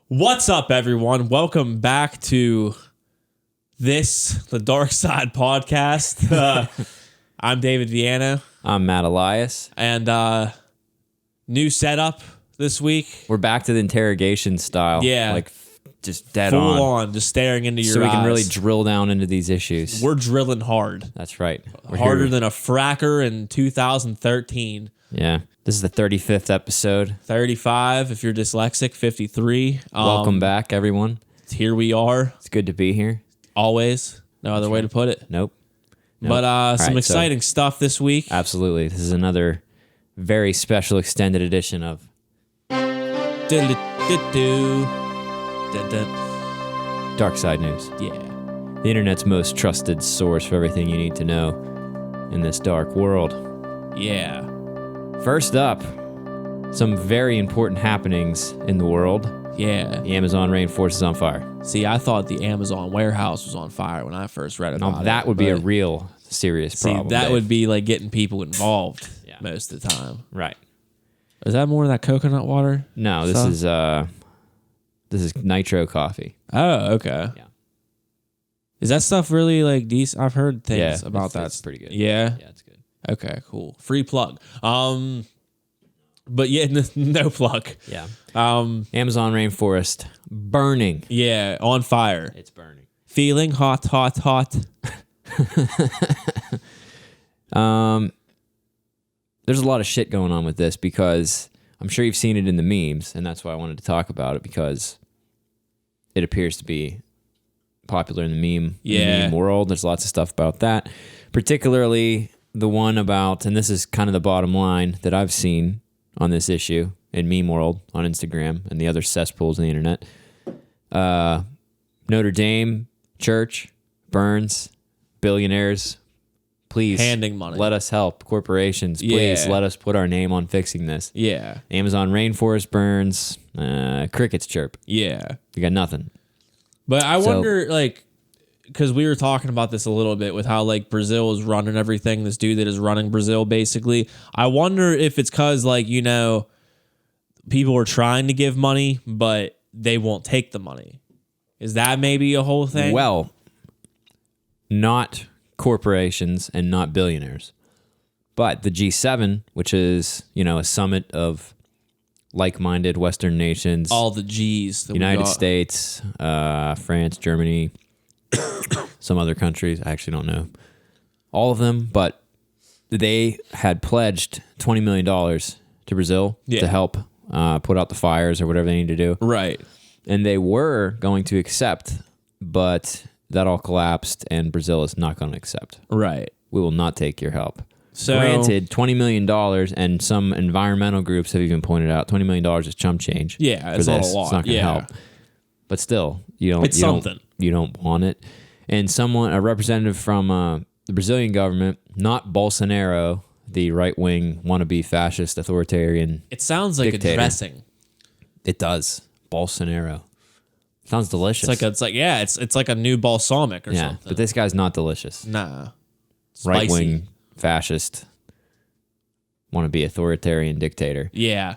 What's up, everyone? Welcome back to the Dark Side podcast. I'm David Viana. I'm Matt Elias. And new setup this week. We're back to the interrogation style. Yeah. Like just dead Full on, just staring into your eyes. So we can really drill down into these issues. We're drilling hard. That's right. Harder than a fracker in 2013. Yeah. This is the 35th episode. 35 if you're dyslexic, 53. Welcome back, everyone. Here we are. It's good to be here. Always. No other way to put it. Nope. But some exciting stuff this week. Absolutely. This is another very special extended edition of Dark Side News. Yeah. The internet's most trusted source for everything you need to know in this dark world. Yeah. First up, some very important happenings in the world. Yeah. The Amazon Rainforest is on fire. See, I thought the Amazon warehouse was on fire when I first read about it. Now, that would be a real serious problem. That Dave. would be like getting people involved most of the time. Right. Is that more of that coconut water? No, this is nitro coffee. Oh, okay. Yeah. Is that stuff really like decent? I've heard things about that. That's pretty good. Yeah? Yeah, it's good. Okay, cool. Free plug. But yeah, no plug. Yeah. Amazon Rainforest burning. Yeah, on fire. It's burning. Feeling hot. There's a lot of shit going on with this because I'm sure you've seen it in the memes, and that's why I wanted to talk about it, because it appears to be popular in the meme world. There's lots of stuff about that, particularly the one about, and this is kind of the bottom line that I've seen on this issue in meme world on Instagram and the other cesspools on the internet. Notre Dame church burns, billionaires, please handing money. Let us help. Corporations, please let us put our name on fixing this. Yeah. Amazon Rainforest burns, crickets chirp. Yeah. You got nothing. But I wonder, like, because we were talking about this a little bit with how, like, Brazil is running everything, this dude that is running Brazil, basically. I wonder if it's because, like, you know, people are trying to give money, but they won't take the money. Is that maybe a whole thing? Well, not corporations and not billionaires, but the G7, which is, you know, a summit of like-minded Western nations. All the G's. United States, France, Germany, some other countries. I actually don't know all of them, but they had pledged $20 million to Brazil to help put out the fires or whatever they need to do. Right. And they were going to accept, but that all collapsed, and Brazil is not going to accept. Right. We will not take your help. So, granted, $20 million, and some environmental groups have even pointed out $20 million is chump change. Yeah, it's not a lot. It's not going to help. But still, it's something. You don't want it. And a representative from the Brazilian government, not Bolsonaro, the right-wing wannabe fascist authoritarian. It sounds like dictator. a dressing. It does. Bolsonaro. Sounds delicious. It's like a new balsamic or something. But this guy's not delicious. Nah. Right-wing fascist, wannabe authoritarian dictator. Yeah.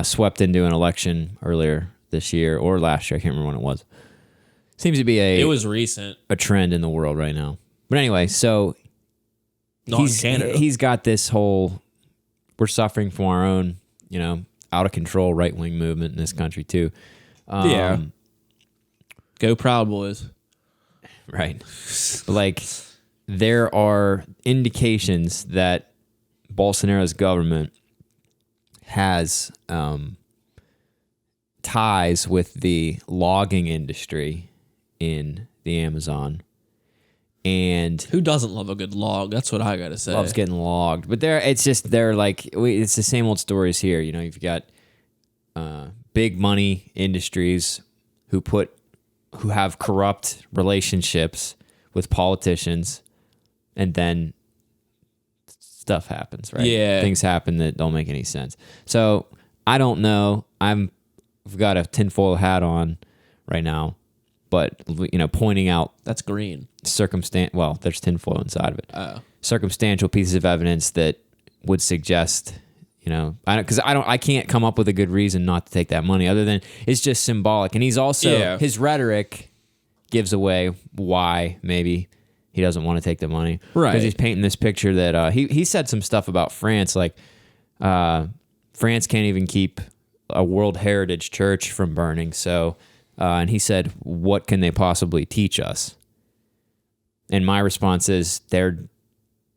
Swept into an election earlier this year or last year. I can't remember when it was. Seems to be it was recent. A trend in the world right now. But anyway, so he's got this whole, we're suffering from our own, you know, out of control right-wing movement in this country too. Go Proud Boys. Right. Like, there are indications that Bolsonaro's government has ties with the logging industry in the Amazon. And who doesn't love a good log? That's what I got to say. Loves getting logged. But it's the same old stories here. You know, you've got big money industries who have corrupt relationships with politicians, and then stuff happens, right? Yeah. Things happen that don't make any sense. So I don't know. I've got a tinfoil hat on right now, but, you know, pointing out that's green. There's tinfoil inside of it. Oh. Circumstantial pieces of evidence that would suggest, I can't come up with a good reason not to take that money other than it's just symbolic. And he's also, his rhetoric gives away why maybe he doesn't want to take the money. Right. Because he's painting this picture that, he said some stuff about France, like France can't even keep a World Heritage Church from burning. So, and he said, what can they possibly teach us? And my response is, can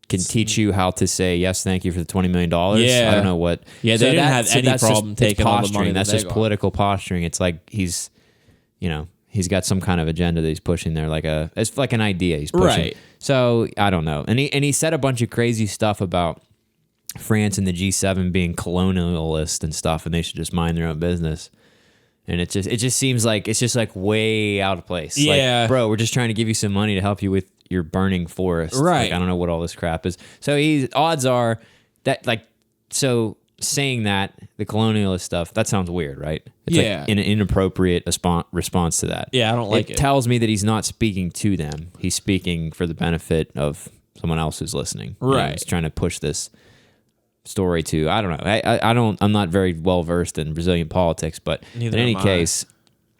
teach you how to say yes, thank you for the $20 million. Yeah. I don't know what. Yeah, they didn't have any problem taking all the money. That's just political posturing. It's like he's got some kind of agenda that he's pushing there, it's like an idea he's pushing. Right. So I don't know. And he said a bunch of crazy stuff about France and the G7 being colonialist and stuff, and they should just mind their own business. And it just seems like it's just like way out of place. Yeah. Like, bro, we're just trying to give you some money to help you with your burning forest. Right. Like, I don't know what all this crap is. So odds are that saying that, the colonialist stuff, that sounds weird, right? It's like an inappropriate response to that. Yeah, I don't like it. It tells me that he's not speaking to them. He's speaking for the benefit of someone else who's listening. Right. He's trying to push this story to, I don't know. I'm not very well versed in Brazilian politics, but Neither in any am I. case,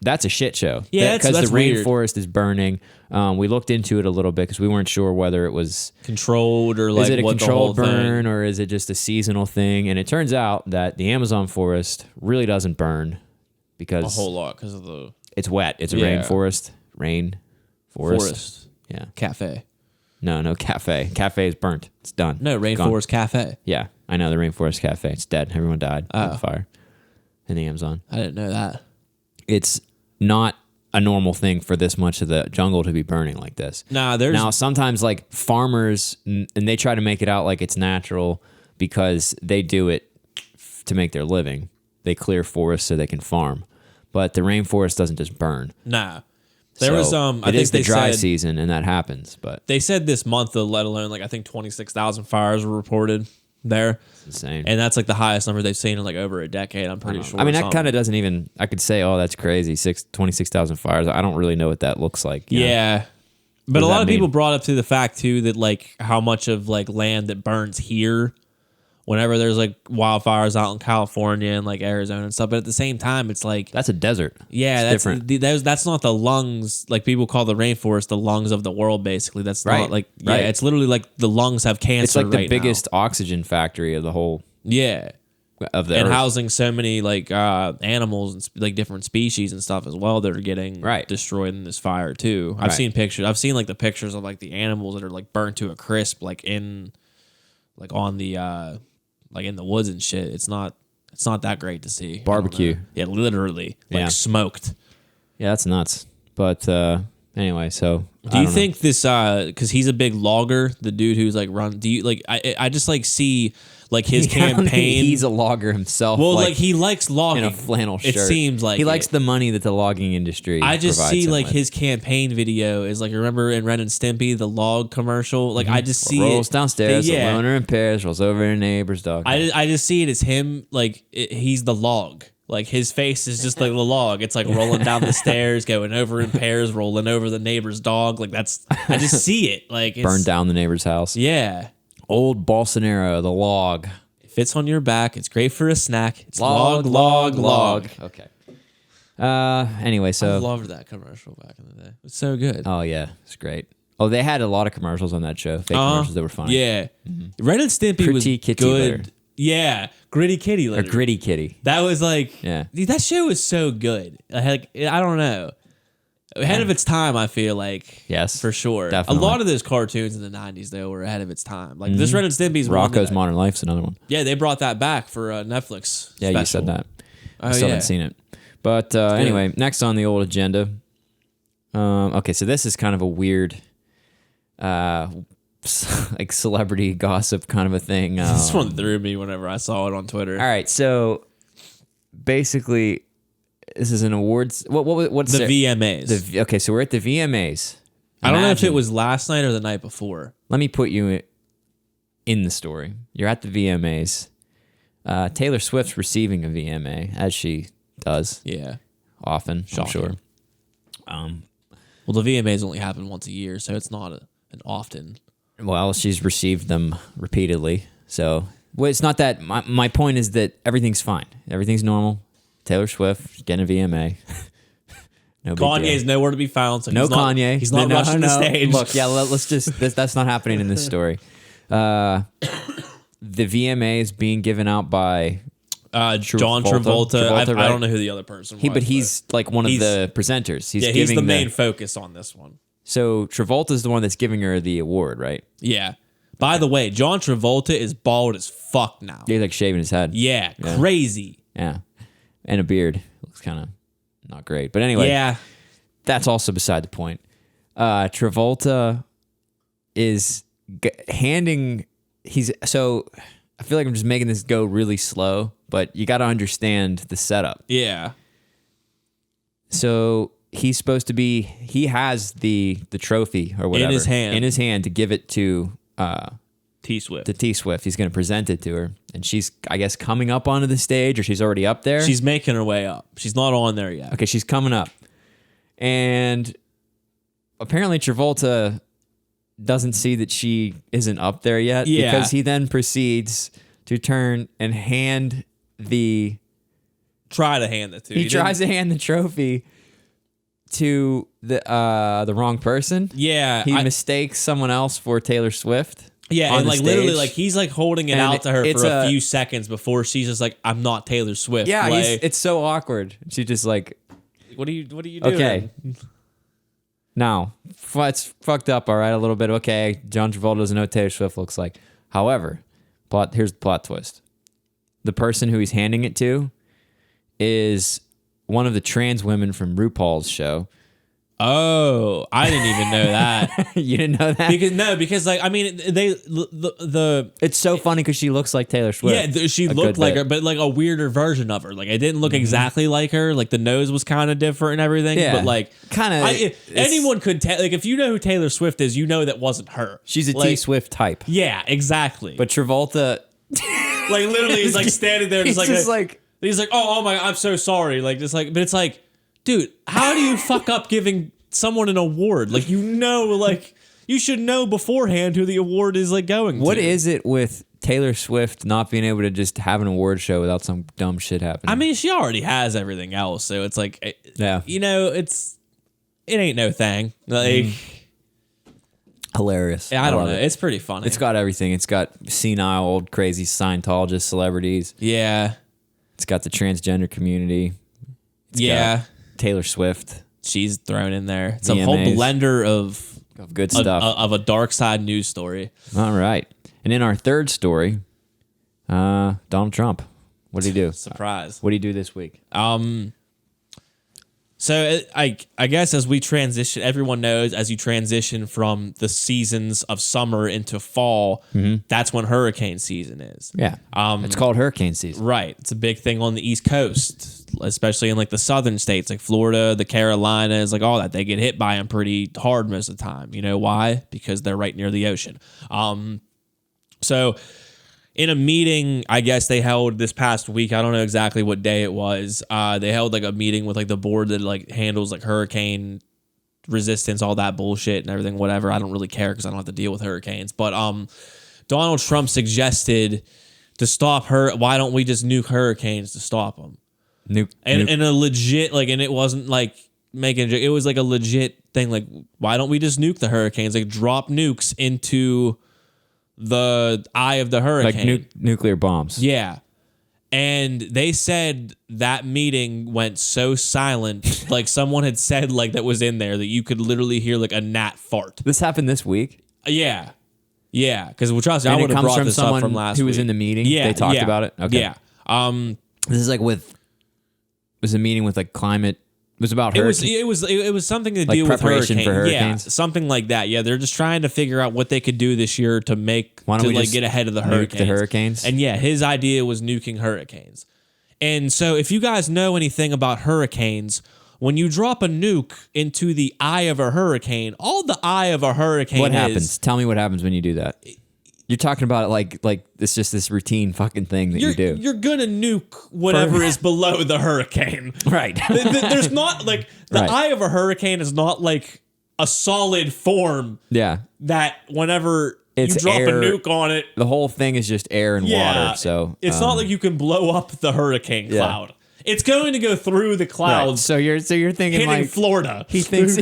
that's a shit show. Yeah, because that's the weird. rainforest is burning. We looked into it a little bit because we weren't sure whether it was controlled or like is it a what controlled the whole burn thing. or is it just a seasonal thing? And it turns out that the Amazon forest really doesn't burn because A whole lot because of the it's wet. It's a Yeah. rainforest. forest Yeah. cafe. No cafe. Cafe is burnt. It's done. No, It's gone. Rainforest Cafe. Yeah, I know the Rainforest Cafe. It's dead. Everyone died in Oh. the fire in the Amazon. I didn't know that. It's not a normal thing for this much of the jungle to be burning like this. Nah, there's Now, sometimes like farmers, and they try to make it out like it's natural because they do it to make their living. They clear forests so they can farm. But the rainforest doesn't just burn. nah. There So was I it think is the they dry said, season and that happens, but They said this month, let alone like I think 26,000 fires were reported there, it's insane. and that's like the highest number they've seen in like over a decade. I'm pretty sure. I mean, or that something. kind of doesn't even, I could say, oh, that's crazy. 26,000 fires. I don't really know what that looks like. you know? Yeah. But does a lot that of people mean? brought up to the fact too that like how much of like land that burns here whenever there's like wildfires out in California and like Arizona and stuff. But at the same time, it's like, That's a desert. yeah, It's that's different. that's not the lungs. Like people call the rainforest the lungs of the world. Basically, that's Right, not like right. it's literally like the lungs have cancer. It's like the right biggest now. oxygen factory of the whole, Yeah. of the And earth. housing so many like animals and like different species and stuff as well that are getting Right. destroyed in this fire too. I've Right. seen pictures. I've seen like the pictures of like the animals that are like burnt to a crisp, like in, like on the like in the woods and shit. It's not that great to see. I don't Barbecue. know. Yeah, literally like Yeah. smoked. Yeah, that's nuts. But anyway, so Do you think this because he's a big logger, the dude who's like run? Do you like? I just like see like his campaign. He's a logger himself. well, like he likes logging in a flannel shirt. It seems like he likes it. the money that the logging industry. I just provides see him like with. his campaign video is like, remember in Ren and Stimpy the log commercial? Like I just see rolls it downstairs, Yeah, a loner in Paris rolls over a neighbor's dog. I just see it as him like he's the log. Like his face is just like the log. It's like rolling down the stairs, going over in pairs, rolling over the neighbor's dog. Like I just see it. Like it's, Burned down the neighbor's house. Yeah. Old Bolsonaro, the log. It fits on your back. It's great for a snack. It's log. Okay. Anyway, I so loved that commercial back in the day. It's so good. oh yeah, it's great. Oh, they had a lot of commercials on that show. Fake commercials that were funny. Yeah. Ren and Stimpy Pretty was Kitty good. litter. Yeah. Gritty Kitty Or litter. Gritty Kitty. That was like, Yeah. dude, that show was so good. Like, I don't know. Ahead of its time, I feel like. Yes, For sure. definitely. A lot of those cartoons in the 90s, though, were ahead of its time. Like this Ren and Stimpy's one Rocco's that- Modern Life's another one. Yeah, they brought that back for Netflix. Yeah, you special. said that. I Oh, still yeah. haven't seen it. But anyway, next on the old agenda. Okay, so this is kind of a weird, like celebrity gossip kind of a thing. This one threw me whenever I saw it on Twitter. All right, so basically, this is an awards. What's The VMAs. okay, so we're at the VMAs. I don't know if it Imagine- was last night or the night before. Let me put you in the story. You're at the VMAs. Taylor Swift's receiving a VMA, as she does Yeah. often, I'm Shocking. sure. Well, the VMAs only happen once a year, so it's not an often. Well, she's received them repeatedly, so Well, it's not that. My point is that everything's fine. Everything's normal. Taylor Swift getting a VMA. No big deal. Kanye's nowhere to be found. So no Kanye. He's not rushing the stage. Look, yeah, let's just. That's not happening in this story. The VMA is being given out by John Travolta. I don't know who the other person was. But he's like one of the presenters. He's the main focus on this one. So Travolta's the one that's giving her the award, right? Yeah. By the way, John Travolta is bald as fuck now. He's like shaving his head. Yeah, crazy. Yeah. And a beard. Looks kind of not great. But anyway, that's also beside the point. Travolta is handing... So I feel like I'm just making this go really slow, but you got to understand the setup. Yeah. So he's supposed to be... He has the trophy or whatever. In his hand to give it to... T-Swift. To T-Swift. He's going to present it to her. And she's, I guess, coming up onto the stage, or she's already up there. She's making her way up. She's not on there yet. Okay, she's coming up. And apparently Travolta doesn't see that she isn't up there yet. Yeah. Because he then proceeds to turn and hand the... Try to hand it to He tries to hand the trophy to the wrong person. Yeah. He mistakes someone else for Taylor Swift. Yeah, and like stage. literally, like he's like holding it out to her for a few seconds before she's just like, "I'm not Taylor Swift." Yeah, like, it's so awkward. She just like, what are you doing? Okay, now it's fucked up. All right, a little bit. Okay, John Travolta doesn't know what Taylor Swift looks like. However, here's the plot twist: the person who he's handing it to is one of the trans women from RuPaul's show. Oh, I didn't even know that. You didn't know that? Because like I mean the it's so funny because she looks like Taylor Swift. Yeah, she looked like her, but like a weirder version of her. Like it didn't look exactly like her. Like the nose was kind of different and everything. Yeah, but like kind of anyone could tell. Like if you know who Taylor Swift is, you know that wasn't her. She's a like, T-Swift type. Yeah, exactly. But Travolta, like literally, he's like standing there, just like he's like, oh my, I'm so sorry. Like just like, but it's like. Dude, how do you fuck up giving someone an award? Like, like, you should know beforehand who the award is, like, going to. What is it with Taylor Swift not being able to just have an award show without some dumb shit happening? I mean, she already has everything else, so it's like, it ain't no thing. Like, hilarious. I don't know. It's pretty funny. It's got everything. It's got senile, old, crazy Scientologist celebrities. Yeah. It's got the transgender community. It's got Taylor Swift. She's thrown in there. It's a whole blender of good stuff. Of a dark side news story. All right. And in our third story, Donald Trump. What did he do? Surprise. What did he do this week? So I guess as we transition, everyone knows as you transition from the seasons of summer into fall, that's when hurricane season is. Yeah. It's called hurricane season. Right. It's a big thing on the East Coast, especially in like the southern states like Florida, the Carolinas, like all that. They get hit by them pretty hard most of the time. You know why? Because they're right near the ocean. So in a meeting, I guess they held this past week, I don't know exactly what day it was. They held like a meeting with like the board that like handles like hurricane resistance, all that bullshit and everything, whatever. I don't really care because I don't have to deal with hurricanes. But Donald Trump suggested to stop why don't we just nuke hurricanes to stop them? And a legit, like, and it wasn't like making it was like a legit thing. Like, why don't we just nuke the hurricanes? Like, drop nukes into the eye of the hurricane. Like nuclear bombs. Yeah. And they said that meeting went so silent, like someone had said like that was in there that you could literally hear like a gnat fart. This happened this week? Yeah. Yeah. Because trust me, I would have brought this up from last week. Who was in the meeting? Yeah. They talked about it? Okay. Yeah. This is like it was a meeting with like climate. It was about hurricanes. It was something to like deal with preparation for hurricanes. Yeah, something like that. Yeah, they're just trying to figure out what they could do this year to get ahead of the hurricanes. The hurricanes. And yeah, his idea was nuking hurricanes. And so if you guys know anything about hurricanes, when you drop a nuke into the eye of a hurricane, all the eye of a hurricane What happens? Tell me what happens when you do that. You're talking about it like it's just this routine fucking thing that you do. You're gonna nuke whatever is below the hurricane. Right. There's not like the eye of a hurricane is not like a solid form. Yeah. That whenever It's you drop air. a nuke on it. The whole thing is just air and water. So it's not like you can blow up the hurricane cloud. It's going to go through the clouds. Right. So you're thinking hitting like Florida. He thinks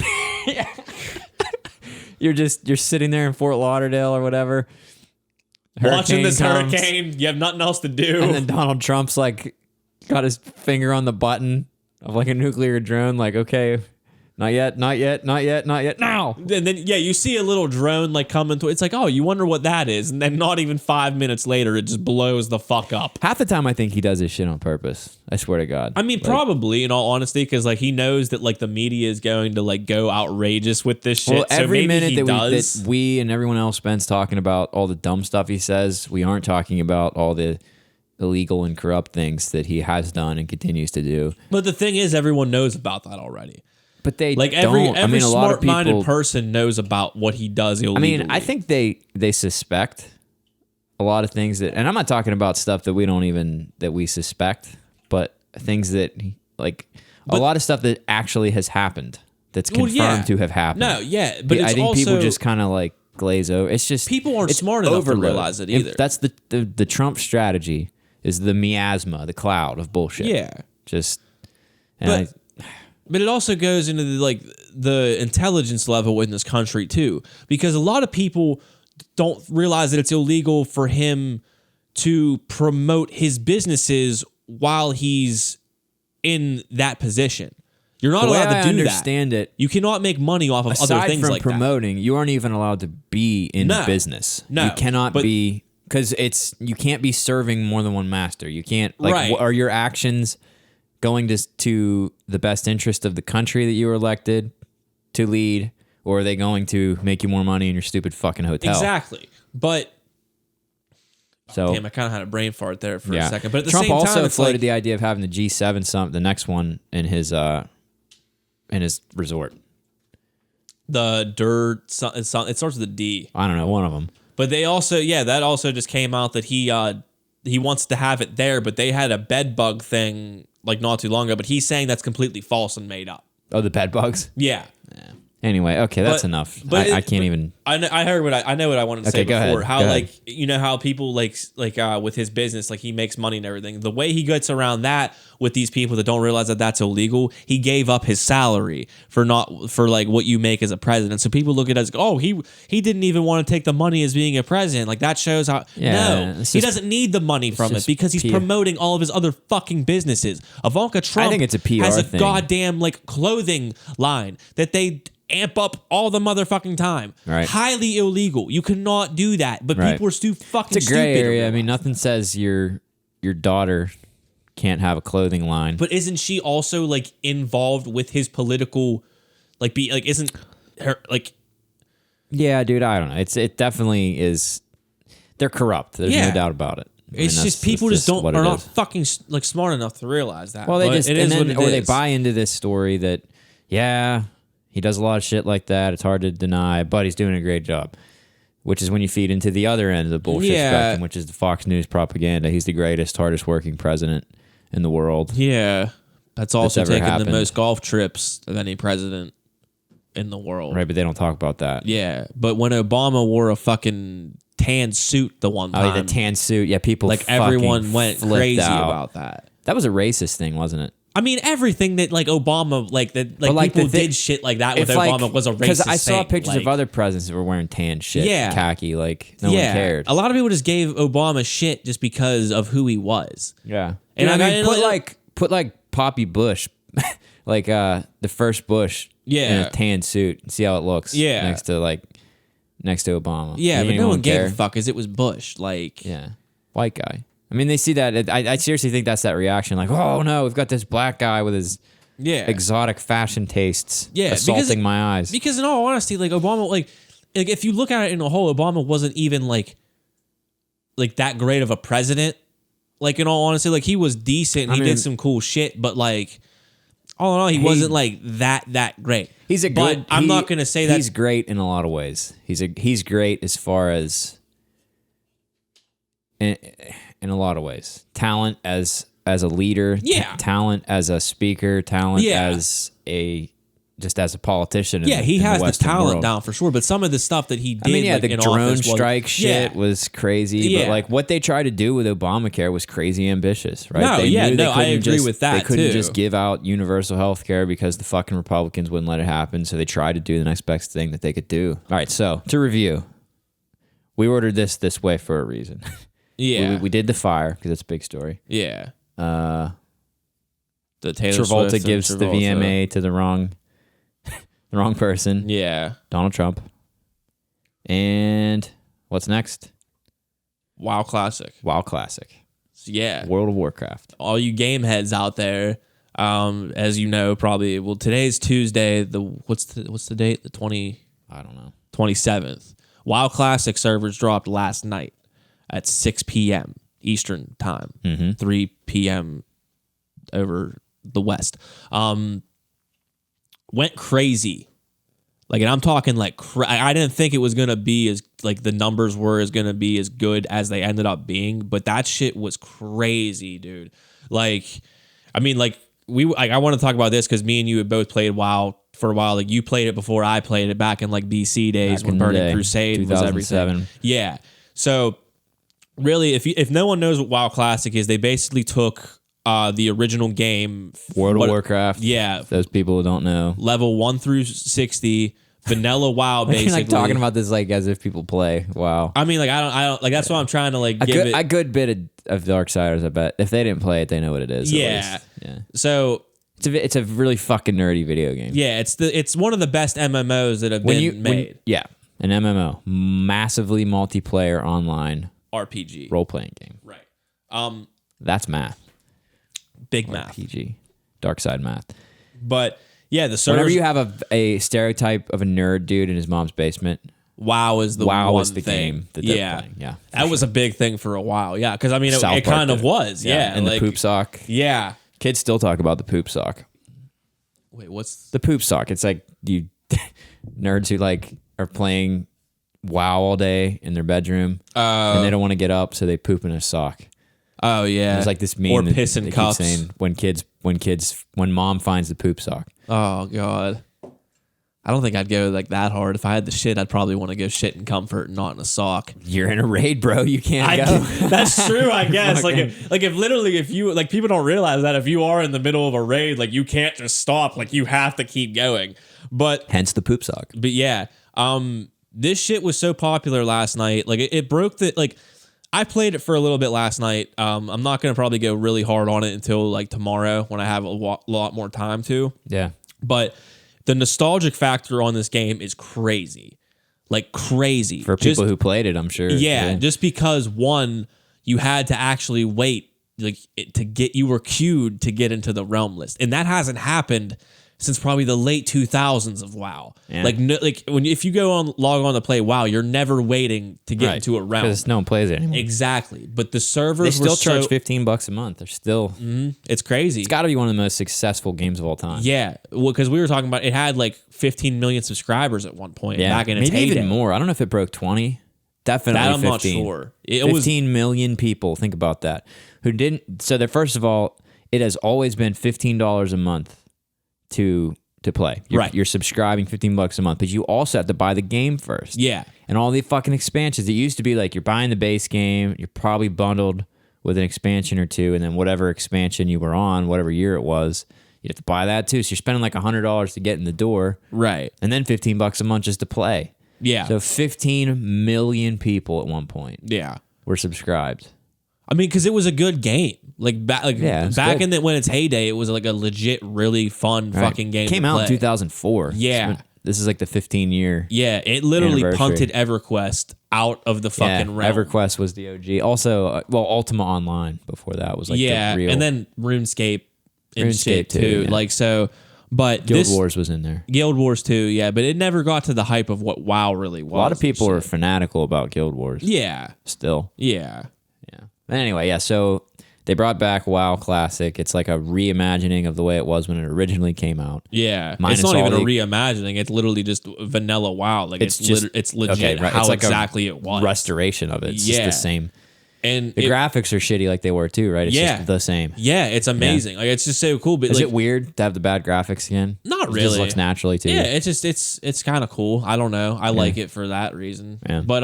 you're sitting there in Fort Lauderdale or whatever, watching this comes, hurricane. You have nothing else to do. and then Donald Trump's like got his finger on the button of like a nuclear drone. Like, okay, not yet, not yet, not yet, not yet. Now. And then you see a little drone like coming through. It's like, oh, you wonder what that is, and then not even 5 minutes later, it just blows the fuck up. Half the time, I think he does this shit on purpose. I swear to God. I mean, probably, in all honesty, because like he knows that like the media is going to like go outrageous with this shit. Well, every so minute that that we and everyone else spends talking about all the dumb stuff he says, we aren't talking about all the illegal and corrupt things that he has done and continues to do. But the thing is, everyone knows about that already. But they like don't. every a lot of smart-minded people, person knows about what he does illegally. I mean, I think they suspect a lot of things that, and I'm not talking about stuff that we suspect, but things that like a lot of stuff that actually has happened that's confirmed to have happened. No, yeah, but I think also, people just kind of like glaze over. It's just people aren't smart enough to realize it either. That's the Trump strategy is the miasma, the cloud of bullshit. Yeah, But it also goes into the intelligence level in this country too, because a lot of people don't realize that it's illegal for him to promote his businesses while he's in that position. You're not allowed to do that. I understand it. You cannot make money off of other things like that. Aside from promoting, you aren't even allowed to be in business. No, you cannot be, because you can't be serving more than one master. You can't, like, are your actions going to the best interest of the country that you were elected to lead, or are they going to make you more money in your stupid fucking hotel? Exactly. But so, damn, I kind of had a brain fart there for a second. But at the Trump same time, also it's floated the idea of having the G7 summit, the next one in his resort. The Dirt, it starts with a D. I don't know, one of them. But they also, that also just came out that he wants to have it there, but they had a bed bug thing like not too long ago, but he's saying that's completely false and made up. Oh, the bed bugs? Yeah. Anyway, okay, that's enough. I can't even. I know what I wanted to say go before. ahead, How go like ahead. you know how people like with his business, like he makes money and everything. The way he gets around that with these people that don't realize that that's illegal, he gave up his salary for like what you make as a president. So people look at it as, oh, he didn't even want to take the money as being a president. Like that shows how he doesn't need the money from it because he's promoting all of his other fucking businesses. Ivanka Trump, I think it's a PR has a thing. goddamn like clothing line that they amp up all the motherfucking time. Right. Highly illegal. You cannot do that. But people are fucking It's a gray stupid. area. I mean, nothing says your daughter can't have a clothing line. But isn't she also like involved with his political, isn't her like? Yeah, dude. I don't know. It definitely is. They're corrupt. There's no doubt about it. It's just people just are not fucking like smart enough to realize that. Well, they just they is. buy into this story that he does a lot of shit like that. It's hard to deny, but he's doing a great job. Which is when you feed into the other end of the bullshit spectrum, which is the Fox News propaganda. He's the greatest, hardest working president in the world. Yeah. That's also taken happened. the most golf trips of any president in the world. Right, but they don't talk about that. Yeah. But when Obama wore a fucking tan suit the one time. Oh, the tan suit. Yeah, people everyone went crazy out about that. That was a racist thing, wasn't it? I mean, everything that Obama people did shit like that with Obama was a racist thing. Because I saw pictures of other presidents that were wearing tan shit, khaki, no one cared. A lot of people just gave Obama shit just because of who he was. Yeah, and put Poppy Bush, the first Bush, in a tan suit and see how it looks. Yeah, next to Obama. Yeah, but no one gave a fuck because it was Bush. White guy. I mean, they see that. I seriously think that's that reaction. Like, oh no, we've got this black guy with his exotic fashion tastes assaulting my eyes. Because in all honesty, Obama, if you look at it in a whole, Obama wasn't even like that great of a president. In all honesty, he was decent. And he did some cool shit, but all in all, he wasn't that great. He's a good. I'm not gonna say that he's great in a lot of ways. He's great as far as. In a lot of ways, talent as a leader, talent as a speaker, talent as a just as a politician. Yeah, he has the talent world. down for sure. But some of the stuff that he did, I mean, yeah, like, the in drone office strike shit was crazy. Yeah. But like what they tried to do with Obamacare was crazy ambitious, right? No, they yeah, knew they no, I couldn't agree just, with that, They couldn't too. just give out universal health care because the fucking Republicans wouldn't let it happen. So they tried to do the next best thing that they could do. All right, so to review, we ordered this way for a reason. Yeah. we did the fire because it's a big story. Yeah. The Taylor Travolta Swift gives and the Travolta. VMA to the wrong person. Yeah. Donald Trump. And what's next? WoW Classic. WoW Classic. Yeah. World of Warcraft. All you game heads out there, as you know, probably, well, today's Tuesday. What's the date? The I don't know. 27th. WoW Classic servers dropped last night at 6 p.m. Eastern time, 3 p.m. over the West. Went crazy. Like, and I'm talking like, I didn't think it was going to be as, like, the numbers were as going to be as good as they ended up being, but that shit was crazy, dude. Like, I mean, like, I want to talk about this because me and you had both played WoW for a while. Like, you played it before I played it back in, like, BC days when Burning Crusade was everything. Yeah. So, really, if no one knows what WoW Classic is, they basically took the original game, World of Warcraft. Yeah. Those people who don't know. Level 1 through 60, vanilla WoW, basically. Like talking about this like as if people play WoW. I mean, like, I don't like, that's why I'm trying to, like, a good bit of Darksiders, I bet. If they didn't play it, they know what it is. Yeah. Yeah. So it's a really fucking nerdy video game. yeah, it's one of the best MMOs that have been made. An MMO, massively multiplayer online RPG. role playing game. Right. That's math. Big math. RPG. Dark side math. But yeah, the servers. Whenever you have a stereotype of a nerd dude in his mom's basement, WoW is the WoW one is the thing. game that they're playing. Yeah. That was a big thing for a while. Yeah, because I mean, it South Park kind of did it. was. Yeah, And like, the poop sock. Yeah. Kids still talk about the poop sock. Wait, what's The poop sock. It's like you nerds who like are playing WoW all day in their bedroom and they don't want to get up, so they poop in a sock. Oh yeah, There's like this meme or that piss in they keep cups. saying when mom finds the poop sock. Oh god, I don't think I'd go like that hard. If I had the shit, I'd probably want to go shit in comfort and not in a sock. You're in a raid, bro. You can't go. That's true, I guess. If you like, people don't realize that if you are in the middle of a raid, like, you can't just stop. Like, you have to keep going. But Hence the poop sock. But yeah, this shit was so popular last night. Like, it broke the, like, I played it for a little bit last night. I'm not going to probably go really hard on it until, like, tomorrow when I have a lot more time to. Yeah. But the nostalgic factor on this game is crazy. Like, crazy. For people who played it, I'm sure. Yeah, just because, one, you had to actually wait, like, you were queued to get into the realm list. And that hasn't happened since probably the late 2000s of WoW. Yeah. Like, if you log on to play WoW, you're never waiting to get into a realm. Because no one plays it anymore. Exactly. But the servers They still were charge $15 a month. They're still. It's crazy. It's got to be one of the most successful games of all time. Yeah. Well, because we were talking about, it had like 15 million subscribers at one point. Yeah. Back in its Maybe heyday. even more. I don't know if it broke 20. Definitely That I'm 15. not sure. 15 million people. Think about that. Who didn't. So that, first of all, it has always been $15 a month to play. You're subscribing $15 a month, but you also have to buy the game first. Yeah. And all the fucking expansions. It used to be like you're buying the base game, you're probably bundled with an expansion or two, and then whatever expansion you were on, whatever year it was, you have to buy that too. So you're spending like $100 to get in the door. Right. And then $15 a month just to play. Yeah. So 15 million people at one point Yeah. were subscribed. I mean, because it was a good game. Back in when its heyday, it was like a legit, really fun fucking game. It came out in 2004. Yeah. This is like the 15-year. Yeah, it literally anniversary. punted EverQuest out of the fucking realm. EverQuest was the OG. Also, Ultima Online before that was like the real. And then RuneScape and shit too. Yeah. Like, so, but Guild Wars was in there. Guild Wars too, yeah, but it never got to the hype of what WoW really was. A lot of people are fanatical about Guild Wars. Yeah. Still. Yeah. Yeah. But anyway, yeah, so they brought back WoW Classic. It's like a reimagining of the way it was when it originally came out. Yeah. Minus it's not even a all reimagining. It's literally just vanilla WoW. Like, it's legit how it's like exactly it was. Restoration of it. It's just the same. And the graphics are shitty like they were too, right? It's just the same. Yeah, it's amazing. Like it's just so cool. But Is it weird to have the bad graphics again? Not really. It just looks naturally too. Yeah, it's kind of cool. I don't know. I like it for that reason. Yeah. But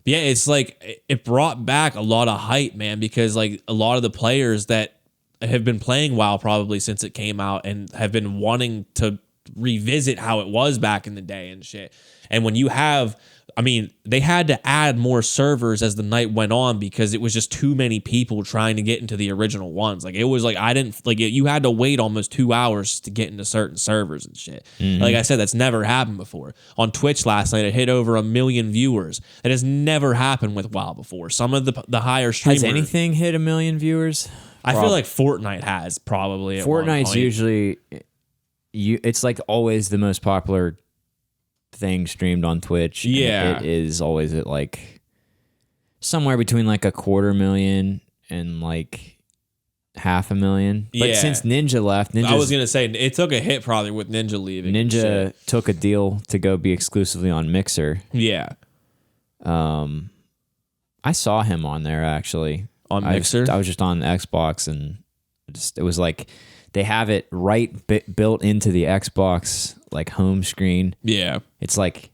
yeah, it's like it brought back a lot of hype, man, because like a lot of the players that have been playing WoW probably since it came out and have been wanting to revisit how it was back in the day and shit. And when you have, I mean, they had to add more servers as the night went on because it was just too many people trying to get into the original ones. Like it was like you had to wait almost 2 hours to get into certain servers and shit. Like I said, that's never happened before. On Twitch last night, it hit over 1 million viewers. That has never happened with WoW before. Some of the higher streamers. Has anything hit 1 million viewers? I feel like Fortnite has probably. Fortnite's usually, it's like always the most popular thing streamed on Twitch. Yeah. It is always at like somewhere between like 250,000 and like 500,000. But since Ninja left, I was going to say it took a hit probably with Ninja leaving. Ninja took a deal to go be exclusively on Mixer. Yeah. I saw him on there actually. On Mixer? I was just on Xbox and it was like they have it built into the Xbox like home screen. Yeah. It's like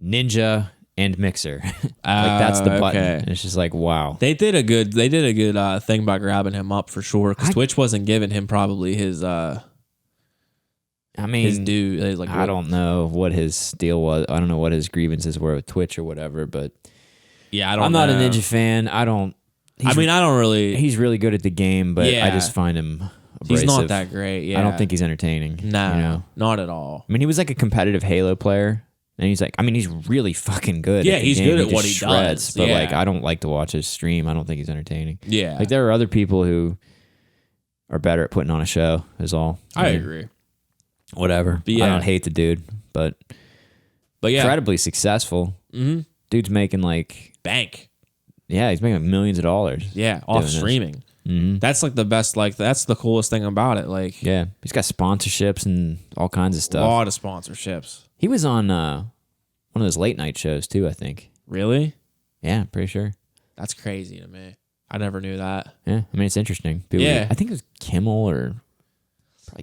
Ninja and Mixer. Like that's the button. Okay. And it's just like, wow. They did a good thing by grabbing him up for sure because Twitch wasn't giving him probably his his due. Like, I don't know what his deal was. I don't know what his grievances were with Twitch or whatever, but yeah, I'm not a Ninja fan. I don't really. He's really good at the game, but I just find him abrasive. He's not that great. Yeah, I don't think he's entertaining. No, not at all. I mean, he was like a competitive Halo player, and he's like, I mean, he's really fucking good. Yeah, at the he's game. good at what he shreds, does. But like, I don't like to watch his stream. I don't think he's entertaining. Yeah, like there are other people who are better at putting on a show. Is all. I agree. Whatever. But I don't hate the dude, but yeah, incredibly successful. Mm-hmm. Dude's making like bank. Yeah, he's making like millions of dollars. Yeah, off streaming. Mm-hmm. That's like the best. Like that's the coolest thing about it. Like, yeah, he's got sponsorships and all kinds of stuff. A lot of sponsorships. He was on one of those late night shows too, I think. Really? Yeah, pretty sure. That's crazy to me. I never knew that. Yeah, I mean it's interesting. I think it was Kimmel or.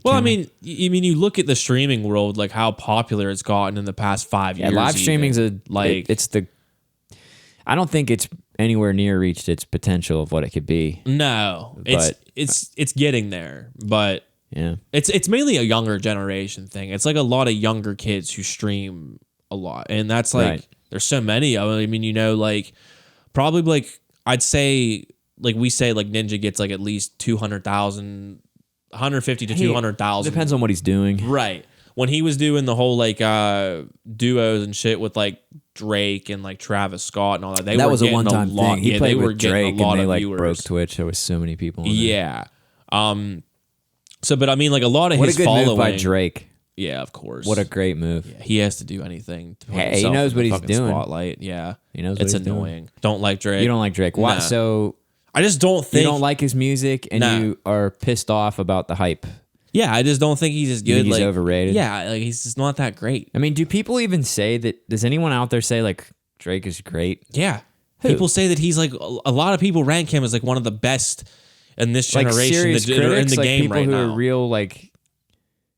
Well, Kimmel. I mean, you look at the streaming world, like how popular it's gotten in the past 5 years. Yeah, live streaming's I don't think it's anywhere near reached its potential of what it could be. No, it's getting there, but yeah, it's mainly a younger generation thing. It's like a lot of younger kids who stream a lot, and that's like there's so many of them. I mean, like probably like I'd say like we say like Ninja gets like at least 200,000, 150 to 200,000. Depends on what he's doing, right? When he was doing the whole like duos and shit with like Drake and like Travis Scott and all that, that was a one-time thing. He played with Drake and they like viewers. Broke Twitch. There was so many people. Yeah. So, but I mean, like a lot of what his a good following move by Drake. Yeah, of course. What a great move. Yeah, he has to do anything to put he knows what he's doing. Spotlight. Yeah, he knows. It's annoying. Don't like Drake. You don't like Drake. Why? No. So I just don't think you don't like his music, and you are pissed off about the hype. Yeah, I just don't think he's as good. He's overrated. Yeah, like he's just not that great. I mean, do people even say that? Does anyone out there say like Drake is great? Yeah, people say that he's like a lot of people rank him as like one of the best in this generation that are in the game right now. People who are real like.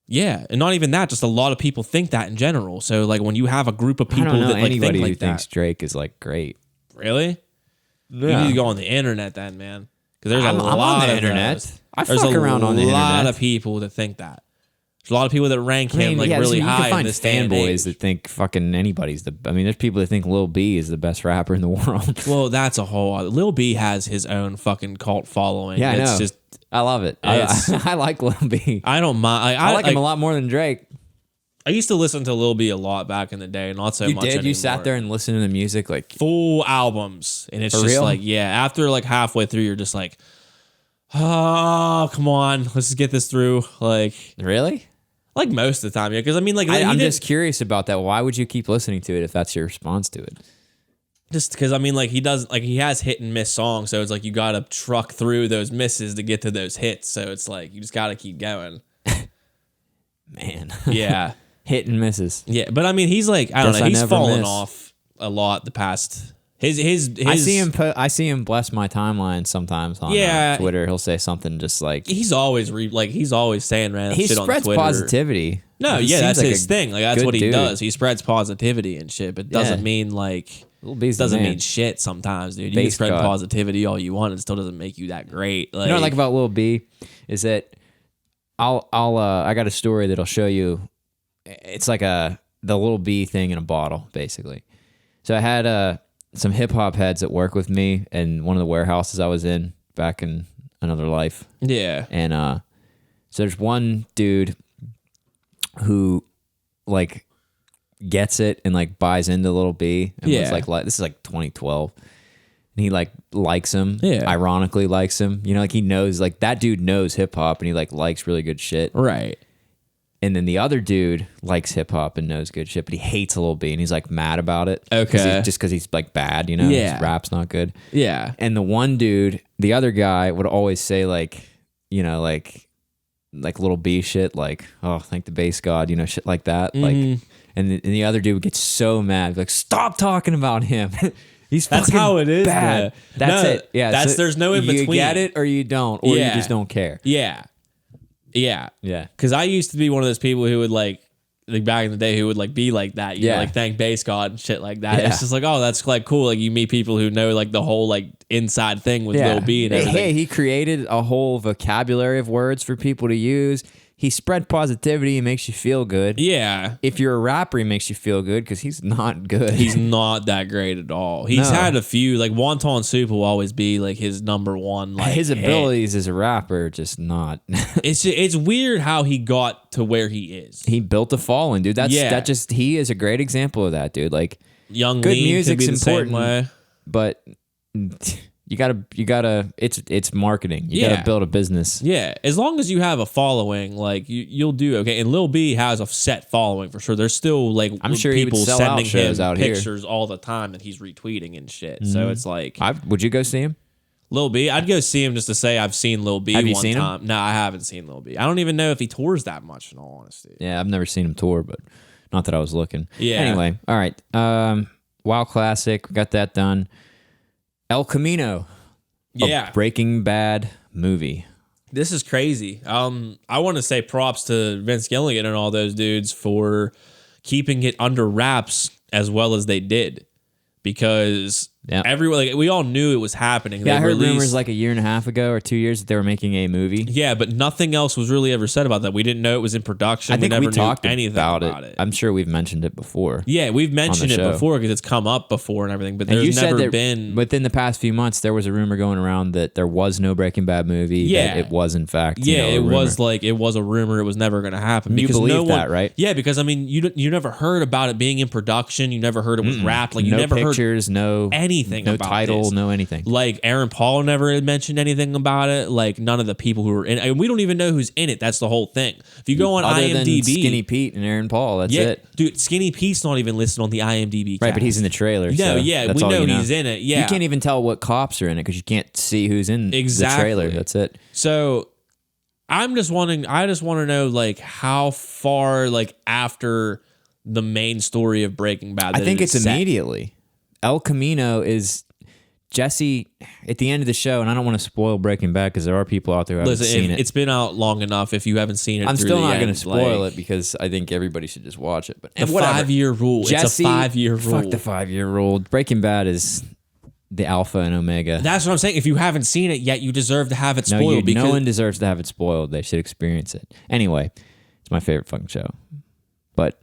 Yeah, and not even that. Just a lot of people think that in general. So like when you have a group of people I don't know that like anybody think like who thinks Drake is like great. Really? Yeah. You need to go on the internet then, man. Because there's I'm lot on the of internet. those. There's around on the internet. A lot of people that think that. There's a lot of people that rank him like really high. You can find in this fanboys that think fucking anybody's the. I mean, there's people that think Lil B is the best rapper in the world. Well, that's a whole. Lil B has his own fucking cult following. Yeah, it's I know. Just I love it. I like Lil B. I don't mind. I like him a lot more than Drake. I used to listen to Lil B a lot back in the day, not so much anymore. You sat there and listened to the music like full albums, and it's For just real? like after like halfway through, you're just like, oh, come on, let's just get this through. Like really. Like most of the time, yeah. Because I mean, like I'm just curious about that. Why would you keep listening to it if that's your response to it? Just because I mean, like he has hit and miss songs, so it's like you got to truck through those misses to get to those hits. So it's like you just got to keep going. Man, yeah, hit and misses. Yeah, but I mean, he's like I don't know, he's fallen off a lot the past I see him bless my timeline sometimes on Twitter. He'll say something just like he's always saying random he shit on Twitter. He spreads positivity. No, yeah, that's like his thing. Like that's what he does. He spreads positivity and shit, but doesn't mean like doesn't mean shit sometimes, dude. You can spread positivity all you want, it still doesn't make you that great. Like, you know what I like about Lil B is that I got a story that'll show you. It's like the Lil B thing in a bottle, basically. So I had some hip hop heads that work with me in one of the warehouses I was in back in another life. Yeah. And so there's one dude who like gets it and like buys into Lil B and was like this is like 2012. And he like likes him, ironically likes him. You know, like he knows, like that dude knows hip hop and he like likes really good shit. Right. And then the other dude likes hip hop and knows good shit, but he hates Lil B and he's like mad about it. Okay. Just because he's like bad, you know? Yeah. His rap's not good. Yeah. And the one dude, the other guy would always say like, you know, like Lil B shit, like, oh, thank the bass god, you know, shit like that. Mm-hmm. Like, and the other dude would get so mad, like, stop talking about him. He's that's how it is. Bad. That's it. Yeah. So there's no in between. You get it or you don't, or you just don't care. Yeah. Yeah. Yeah. Because I used to be one of those people who would like back in the day who would like be like that. You know, like thank bass god and shit like that. Yeah. It's just like, oh, that's like cool. Like you meet people who know like the whole like inside thing with Lil B and everything. Hey, he created a whole vocabulary of words for people to use. He spread positivity and makes you feel good. Yeah. If you're a rapper, he makes you feel good because he's not good. He's not that great at all. He's had a few, like Wonton Soup will always be like his number one. Like his abilities as a rapper, just not. It's weird how he got to where he is. He built a following, dude. He is a great example of that, dude. Like Young good Lean music's can be the important, same way. But you gotta it's marketing. You gotta build a business. Yeah. As long as you have a following, like you'll do okay. And Lil B has a set following for sure. There's still like I'm sure people he would sell sending out shows him out pictures all the time that he's retweeting and shit. Mm-hmm. So it's like would you go see him? Lil B? I'd go see him just to say I've seen Lil B have you one seen time. Him? No, I haven't seen Lil B. I don't even know if he tours that much in all honesty. Yeah, I've never seen him tour, but not that I was looking. Yeah. Anyway, all right. WoW Classic, we got that done. El Camino. Yeah. Breaking Bad movie. This is crazy. I want to say props to Vince Gilligan and all those dudes for keeping it under wraps as well as they did. Because everyone, like, we all knew it was happening. Yeah, I heard rumors like a year and a half ago or 2 years that they were making a movie. Yeah, but nothing else was really ever said about that. We didn't know it was in production. I think we talked anything about it. I'm sure we've mentioned it before. Yeah, we've mentioned it before because it's come up before and everything. But there's never been. Within the past few months, there was a rumor going around that there was no Breaking Bad movie. Yeah, that it was in fact. It was a rumor. It was never going to happen. You believe that, right? Yeah, because I mean, you never heard about it being in production. You never heard it was wrapped. Like you never pictures, heard anything no about title, this. no anything. Like Aaron Paul never had mentioned anything about it. Like none of the people who were in it. We don't even know who's in it. That's the whole thing. If you go on Other IMDb, than Skinny Pete and Aaron Paul, that's it. Dude, Skinny Pete's not even listed on the IMDb. Right, but he's in the trailer. No, so yeah, we know he's in it. Yeah, you can't even tell what cops are in it because you can't see who's in the trailer. That's it. So I just want to know like how far like after the main story of Breaking Bad. I think it's immediately. El Camino is Jesse at the end of the show, and I don't want to spoil Breaking Bad because there are people out there who haven't seen it. It's been out long enough. If you haven't seen it, I'm still not going to spoil it because I think everybody should just watch it. But the 5-year rule. It's a 5-year rule. Fuck the 5-year rule. Breaking Bad is the alpha and omega. That's what I'm saying. If you haven't seen it yet, you deserve to have it spoiled. No one deserves to have it spoiled. They should experience it. Anyway, it's my favorite fucking show. But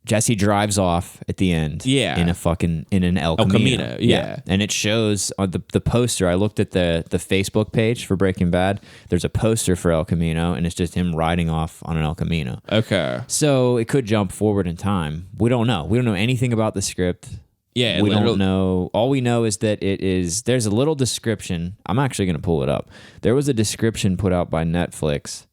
Jesse drives off at the end. Yeah. In an El Camino. Yeah. And it shows on the poster. I looked at the Facebook page for Breaking Bad. There's a poster for El Camino, and it's just him riding off on an El Camino. Okay. So it could jump forward in time. We don't know. We don't know anything about the script. Yeah. We don't know. All we know is that there's a little description. I'm actually going to pull it up. There was a description put out by Netflix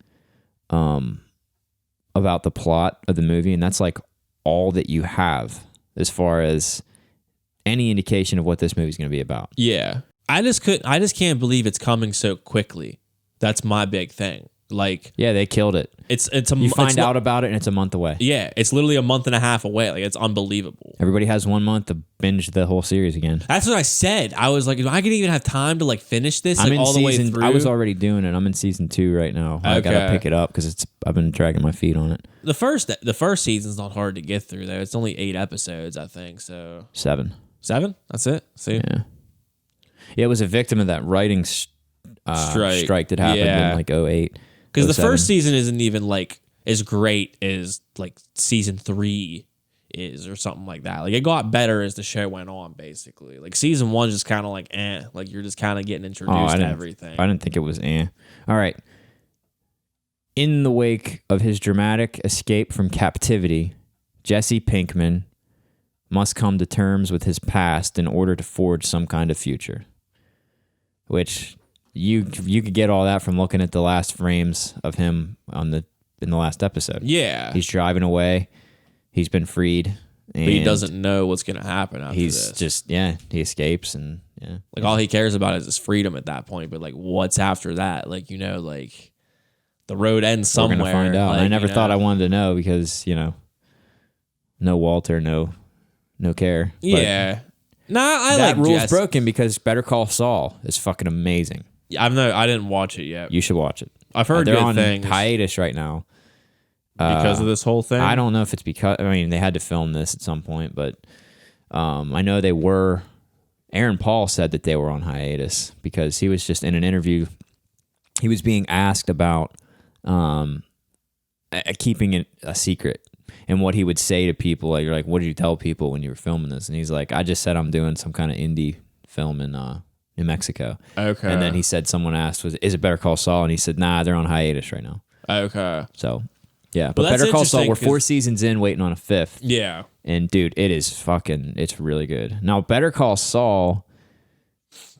about the plot of the movie, and that's like all that you have as far as any indication of what this movie's going to be about. Yeah. I just can't believe it's coming so quickly. That's my big thing. Like, yeah, they killed it. You find out about it, and it's a month away. Yeah, it's literally a month and a half away. Like, it's unbelievable. Everybody has 1 month to binge the whole series again. That's what I said. I was like, I could even have time to like finish this like, all the way through. I was already doing it. I'm in season 2 right now. I gotta pick it up because I've been dragging my feet on it. The first season's not hard to get through though. It's only 8 episodes, I think. So 7. That's it. See, yeah, it was a victim of that writing strike that happened in like 08. Because the first season isn't even like as great as like season 3 is or something like that. Like it got better as the show went on, basically. Like season 1 just kind of like like you're just kind of getting introduced to everything. I didn't think it was All right. In the wake of his dramatic escape from captivity, Jesse Pinkman must come to terms with his past in order to forge some kind of future. Which you could get all that from looking at the last frames of him in the last episode. Yeah. He's driving away. He's been freed. But he doesn't know what's going to happen after this. He escapes and Like all he cares about is his freedom at that point. But like what's after that? Like, like the road ends somewhere. We're going to find out. Like, I never thought I wanted to know because, no Walter, no care. Yeah. I that like rule's broken because Better Call Saul is fucking amazing. I didn't watch it yet. You should watch it. I've heard they're good on things hiatus right now because of this whole thing. I don't know if it's because they had to film this at some point, but I know they were. Aaron Paul said that they were on hiatus because he was just in an interview. He was being asked about keeping it a secret and what he would say to people. Like, what did you tell people when you were filming this? And he's like, I just said I'm doing some kind of indie film in New Mexico. Okay. And then he said, someone asked, is it Better Call Saul? And he said, nah, they're on hiatus right now. Okay. So, yeah. But Better Call Saul, we're 4 seasons in, waiting on a 5th. Yeah. And dude, it's really good. Now, Better Call Saul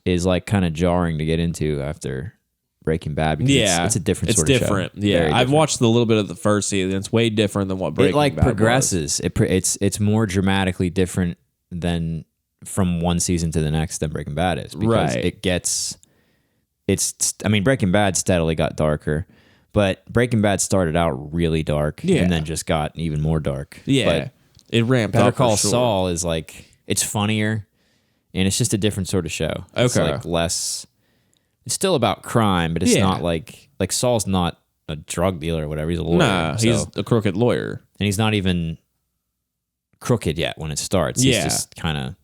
is like kind of jarring to get into after Breaking Bad because it's a different sort of show. It's different. Yeah. I've watched a little bit of the first season. It's way different than what Breaking Bad progresses. was. It's more dramatically different than from one season to the next than Breaking Bad is because Breaking Bad steadily got darker, but Breaking Bad started out really dark and then just got even more dark. Yeah. But it ramped up. Better Call Saul is like, it's funnier and it's just a different sort of show. Okay. It's like less, it's still about crime, but it's not like Saul's not a drug dealer or whatever. He's a lawyer. Nah, he's a crooked lawyer. And he's not even crooked yet when it starts. He's just kind of,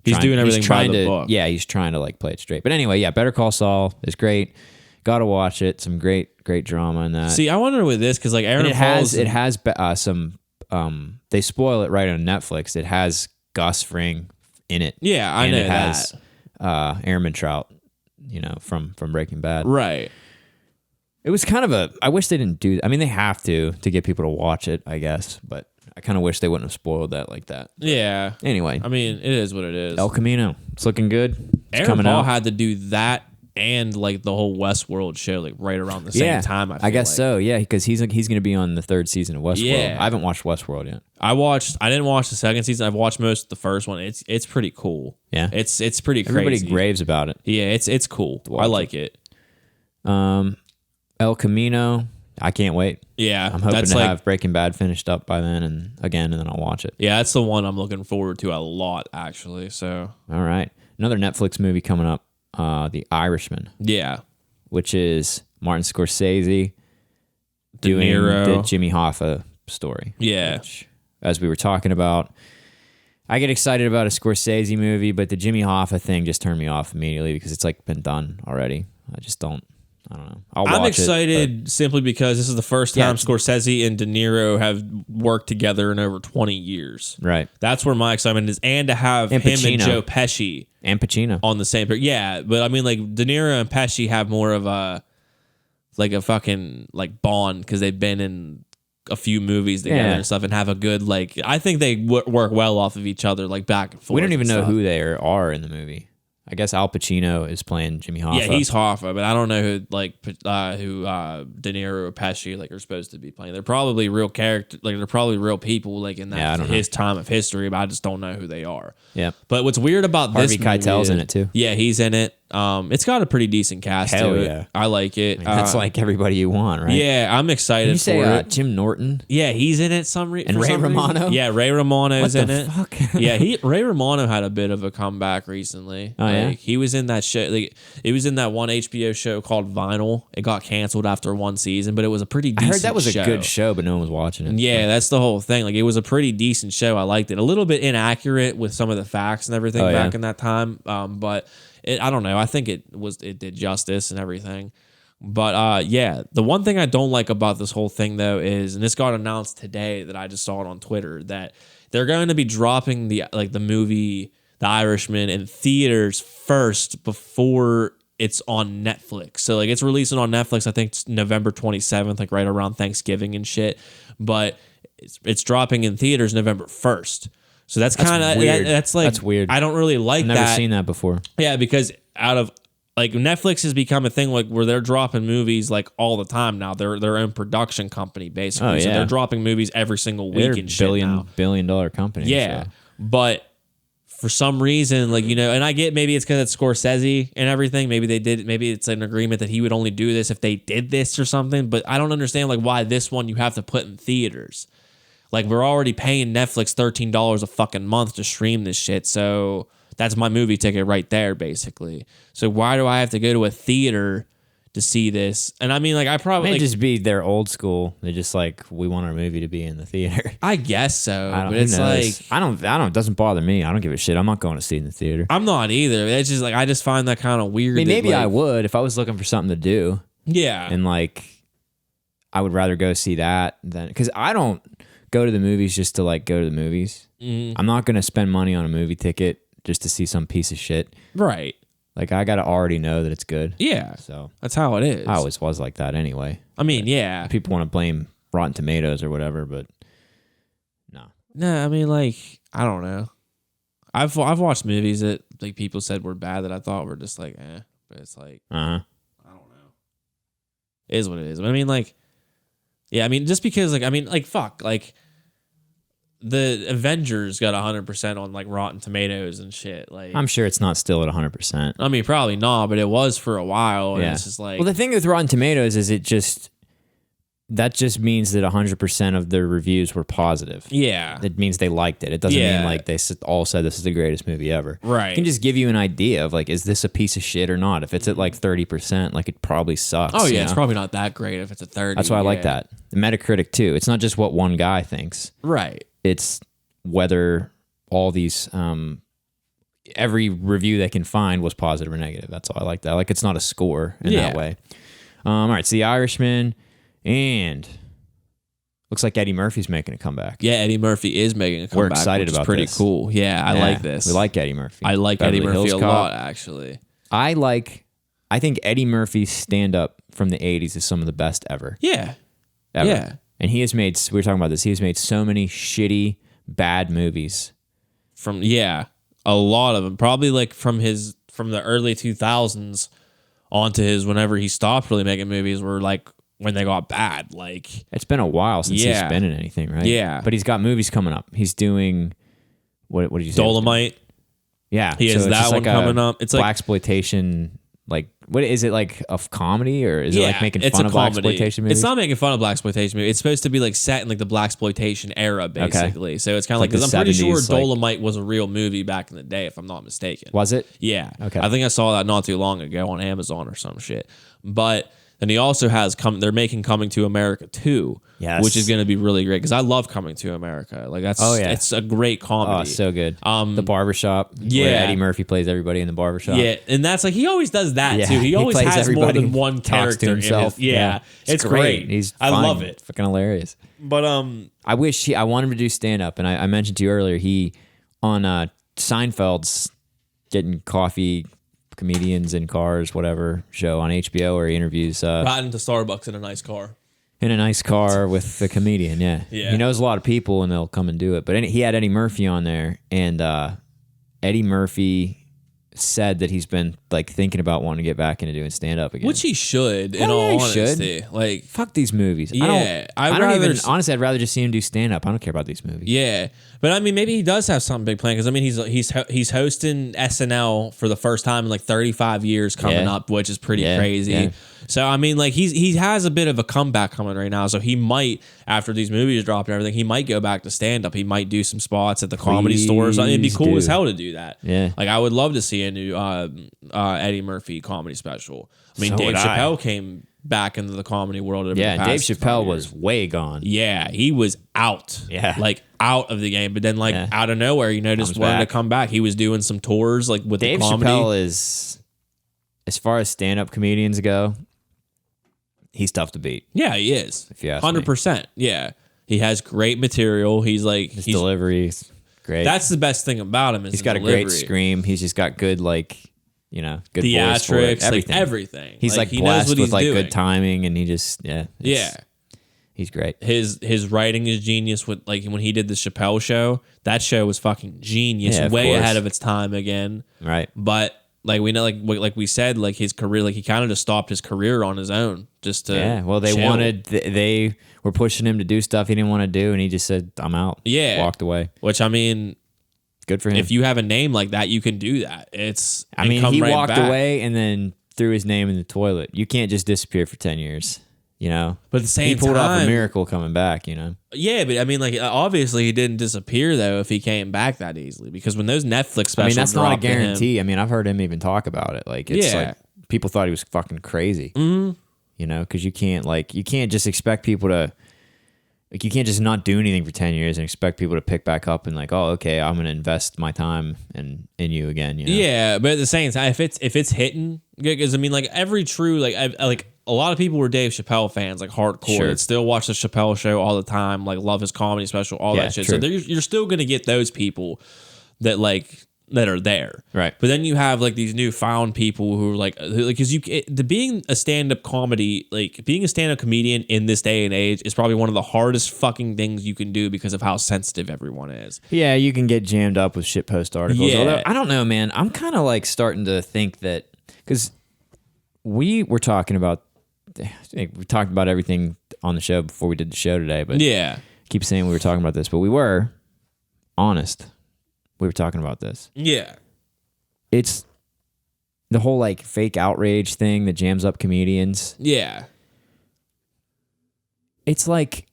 he's doing everything by the book. Yeah, he's trying to like play it straight. But anyway, Better Call Saul is great. Got to watch it. Some great drama in that. See, I wonder with this because like Aaron Paul's it has some. They spoil it right on Netflix. It has Gus Fring in it. Yeah, I know it has Airman Trout. From Breaking Bad. Right. It was kind of I wish they didn't do. I mean, they have to get people to watch it, I guess. But I kind of wish they wouldn't have spoiled that like that. Yeah. Anyway, I mean, it is what it is. El Camino. It's looking good. It's Aaron coming Paul out. had to do that and like the whole Westworld show like right around the same time. I guess like. so. Yeah, because he's going to be on the 3rd season of Westworld. Yeah. I haven't watched Westworld yet. I didn't watch the 2nd season. I've watched most of the first one. It's pretty cool. Yeah, it's pretty crazy. Everybody raves about it. Yeah, it's cool. I like it. El Camino. I can't wait. Yeah, I'm hoping to have Breaking Bad finished up by then, and then I'll watch it. Yeah, that's the one I'm looking forward to a lot, actually. So, all right, another Netflix movie coming up, The Irishman. Yeah, which is Martin Scorsese doing the Jimmy Hoffa story. Yeah, which, as we were talking about, I get excited about a Scorsese movie, but the Jimmy Hoffa thing just turned me off immediately because it's like been done already. I don't know. I'm excited simply because this is the first time Scorsese and De Niro have worked together in over 20 years. Right. That's where my excitement is. And to have him and Joe Pesci. And Pacino. On the same. Yeah, but I mean, like, De Niro and Pesci have more of a fucking, like, bond because they've been in a few movies together and stuff and have a good, like, I think they work well off of each other, like, back and forth. We don't even know who they are in the movie. I guess Al Pacino is playing Jimmy Hoffa. Yeah, he's Hoffa, but I don't know who De Niro or Pesci like are supposed to be playing. They're probably real character, like they're probably real people, like in that his time of history. But I just don't know who they are. Yeah. But what's weird about Harvey this Keitel's movie in it too. Yeah, he's in it. It's got a pretty decent cast Hell to it. yeah. I like it. That's like everybody you want, right? Yeah, I'm excited Did you for say it. Jim Norton? Yeah, he's in it. And Ray Romano? Yeah, Ray Romano's What in the it. fuck? Yeah, Ray Romano had a bit of a comeback recently. Oh, yeah? He was in that show. Like, it was in that one HBO show called Vinyl. It got canceled after one season, but it was a pretty I decent show. heard that was a good show, but no one was watching it. Yeah, that's the whole thing. Like, it was a pretty decent show. I liked it. A little bit inaccurate with some of the facts and everything back in that time, but I don't know. I think it did justice and everything. But yeah, the one thing I don't like about this whole thing though is, and this got announced today that I just saw it on Twitter, that they're going to be dropping the movie The Irishman in theaters first before it's on Netflix. So like it's releasing on Netflix, I think it's November 27th, like right around Thanksgiving and shit. But it's dropping in theaters November 1st. So that's kind of weird. That's weird. I don't really like that. I've never seen that before. Yeah, because like Netflix has become a thing like where they're dropping movies like all the time now. They're their own production company basically. Oh, yeah. So they're dropping movies every single week and shit now. billion dollar company. Yeah. So. But for some reason, like, you know, and I get maybe it's because it's Scorsese and everything. Maybe it's an agreement that he would only do this if they did this or something. But I don't understand like why this one you have to put in theaters. Like we're already paying Netflix $13 a fucking month to stream this shit. So that's my movie ticket right there, basically. So why do I have to go to a theater to see this? And I mean, like, I probably May just be their old school. They're just like, we want our movie to be in the theater. I guess so, but who it's knows? like I don't. It doesn't bother me. I don't give a shit. I'm not going to see it in the theater. I'm not either. It's just like I just find that kind of weird. I mean, maybe like, I would if I was looking for something to do. Yeah, And like, I would rather go see that than because I don't go to the movies just to like go to the movies. Mm-hmm. I'm not going to spend money on a movie ticket just to see some piece of shit. Right. Like I got to already know that it's good. Yeah. So that's how it is. I always was like that anyway. I mean, yeah. People want to blame Rotten Tomatoes or whatever, but no. No, I mean, like, I don't know. I've watched movies that like people said were bad that I thought were just like, but it's like, I don't know. It is what it is. But I mean, like, yeah, I mean, just because, like, I mean, like, fuck, like, the Avengers got 100% on like Rotten Tomatoes and shit. Like, I'm sure it's not still at 100%. I mean, probably not, but it was for a while. And it's just like, well, the thing with Rotten Tomatoes is that just means that 100% of their reviews were positive. yeah, It means they liked it. It doesn't mean like they all said this is the greatest movie ever. right. It can just give you an idea of like, is this a piece of shit or not? If it's at like 30%, like it probably sucks. Oh yeah, you it's know? probably not that great if it's a 30. That's why I like that. The Metacritic too. It's not just what one guy thinks. Right. It's whether all these every review they can find was positive or negative. That's all I like that. Like it's not a score in that way. All right, so The Irishman, and looks like Eddie Murphy's making a comeback. Yeah, Eddie Murphy is making a comeback. We're excited which about is pretty this. cool. Yeah, I like this. We like Eddie Murphy. I like Beverly Eddie Murphy Hills a Cop. lot, actually. I think Eddie Murphy's stand-up from the 80s is some of the best ever. Yeah. Ever. Yeah. And he has made, we were talking about this, he has made so many shitty, bad movies. A lot of them. Probably like from the early 2000s onto his whenever he stopped really making movies were like when they got bad. Like, It's been a while since he's been in anything, right? Yeah. But he's got movies coming up. He's doing, what did you say? Dolomite. Yeah. He has it's that just one like coming up. It's like blaxploitation, like, what is it, like a comedy, or is it like making it's fun a of comedy. blaxploitation movies? It's not making fun of blaxploitation movies. It's supposed to be like set in like the blaxploitation era, basically. So it's kind of like, the because I'm pretty sure 70s, like- Dolomite was a real movie back in the day, if I'm not mistaken. Was it? Yeah. Okay. I think I saw that not too long ago on Amazon or some shit. But then he also has they're making Coming to America 2, Yes. which is going to be really great because I love Coming to America. Like it's a great comedy. Oh, so good. The barbershop. yeah. Where Eddie Murphy plays everybody in the barbershop. Yeah, and that's like he always does that Yeah, too. He always plays has more everybody, than one talks character to himself. in his, it's great. He's I funny. love it. Fucking hilarious. But I wish I want him to do stand up, and I mentioned to you earlier he on Seinfeld's Getting Coffee, Comedians in Cars, whatever show on HBO, where he interviews riding to Starbucks in a nice car. in a nice car with the comedian. Yeah, Yeah. He knows a lot of people, and they'll come and do it. But he had Eddie Murphy on there, and Eddie Murphy said that he's been like thinking about wanting to get back into doing stand up again. Which he should, in Hell all yeah, he honesty. should. Like, fuck these movies. Yeah, I don't even honestly. I'd rather just see him do stand up. I don't care about these movies. Yeah, but I mean, maybe he does have something big planned because I mean, he's hosting SNL for the first time in like 35 years coming up, which is pretty crazy. Yeah. So I mean, like he has a bit of a comeback coming right now. So he might, after these movies drop and everything, he might go back to stand up. He might do some spots at the comedy stores. I mean, it'd be cool as hell to do that. Yeah, like I would love to see a new Eddie Murphy comedy special. I mean, So Dave would Chappelle came back into the comedy world. Over yeah, the Dave past Chappelle was way gone. Yeah, he was out. Yeah, like out of the game. But then, like out of nowhere, you know, just wanted to come back. He was doing some tours, like with Dave the comedy. Chappelle is, as far as stand-up comedians go, he's tough to beat. Yeah, he is. If you ask 100%. Yeah, he has great material. He's like his delivery's great. That's the best thing about him. Is he's got delivery. a great scream. He's just got good good theatrics, voice for it. Everything. Like everything. He's like he blessed knows what with like doing. good timing, and he just he's great. His writing is genius. With like when he did the Chappelle show, that show was fucking genius, way ahead of its time again. Right, but. Like we know, like we said, like his career, like he kind of just stopped his career on his own, just to Well, they chill. they were pushing him to do stuff he didn't want to do, and he just said, "I'm out." Yeah, walked away. Which I mean, good for him. If you have a name like that, you can do that. He walked away and then threw his name in the toilet. You can't just disappear for 10 years. You know, but at the same time, he pulled off a miracle coming back. You know, yeah, but I mean, like obviously he didn't disappear though if he came back that easily because when those Netflix specials, that's not a guarantee. I mean, I've heard him even talk about it. Like, it's like people thought he was fucking crazy. Mm-hmm. You know, because you can't just expect people to. Like, you can't just not do anything for 10 years and expect people to pick back up and like, oh, okay, I'm going to invest my time in you again. You know? Yeah, but at the same time, if it's hitting, because I mean, like every true like a lot of people were Dave Chappelle fans, like hardcore, that still watch the Chappelle show all the time, like love his comedy special, all that shit. True. So you're still going to get those people that are there, right? But then you have like these newfound people who are like because being a stand-up comedy, like being a stand-up comedian in this day and age is probably one of the hardest fucking things you can do because of how sensitive everyone is. Yeah, you can get jammed up with shitpost articles. Yeah. Although, I don't know, man. I'm kind of like starting to think that because we were talking about. We talked about everything on the show before we did the show today, but yeah, keep saying we were talking about this, but we were honest. We were talking about this. Yeah. It's the whole like fake outrage thing that jams up comedians. Yeah. It's like,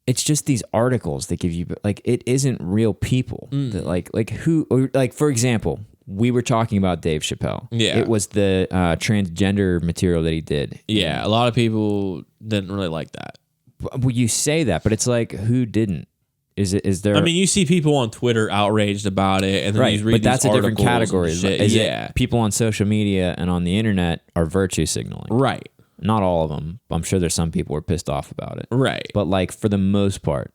it's just these articles that give you, like, it isn't real people. That like who, or like, for example, we were talking about Dave Chappelle. Yeah. It was the transgender material that he did. Yeah. A lot of people didn't really like that. Well, you say that, but it's like, who didn't? Is there? I mean, you see people on Twitter outraged about it, and then you read but that's these a different category. Yeah, people on social media and on the internet are virtue signaling. Right. Not all of them. I'm sure there's some people who are pissed off about it. Right. But like for the most part,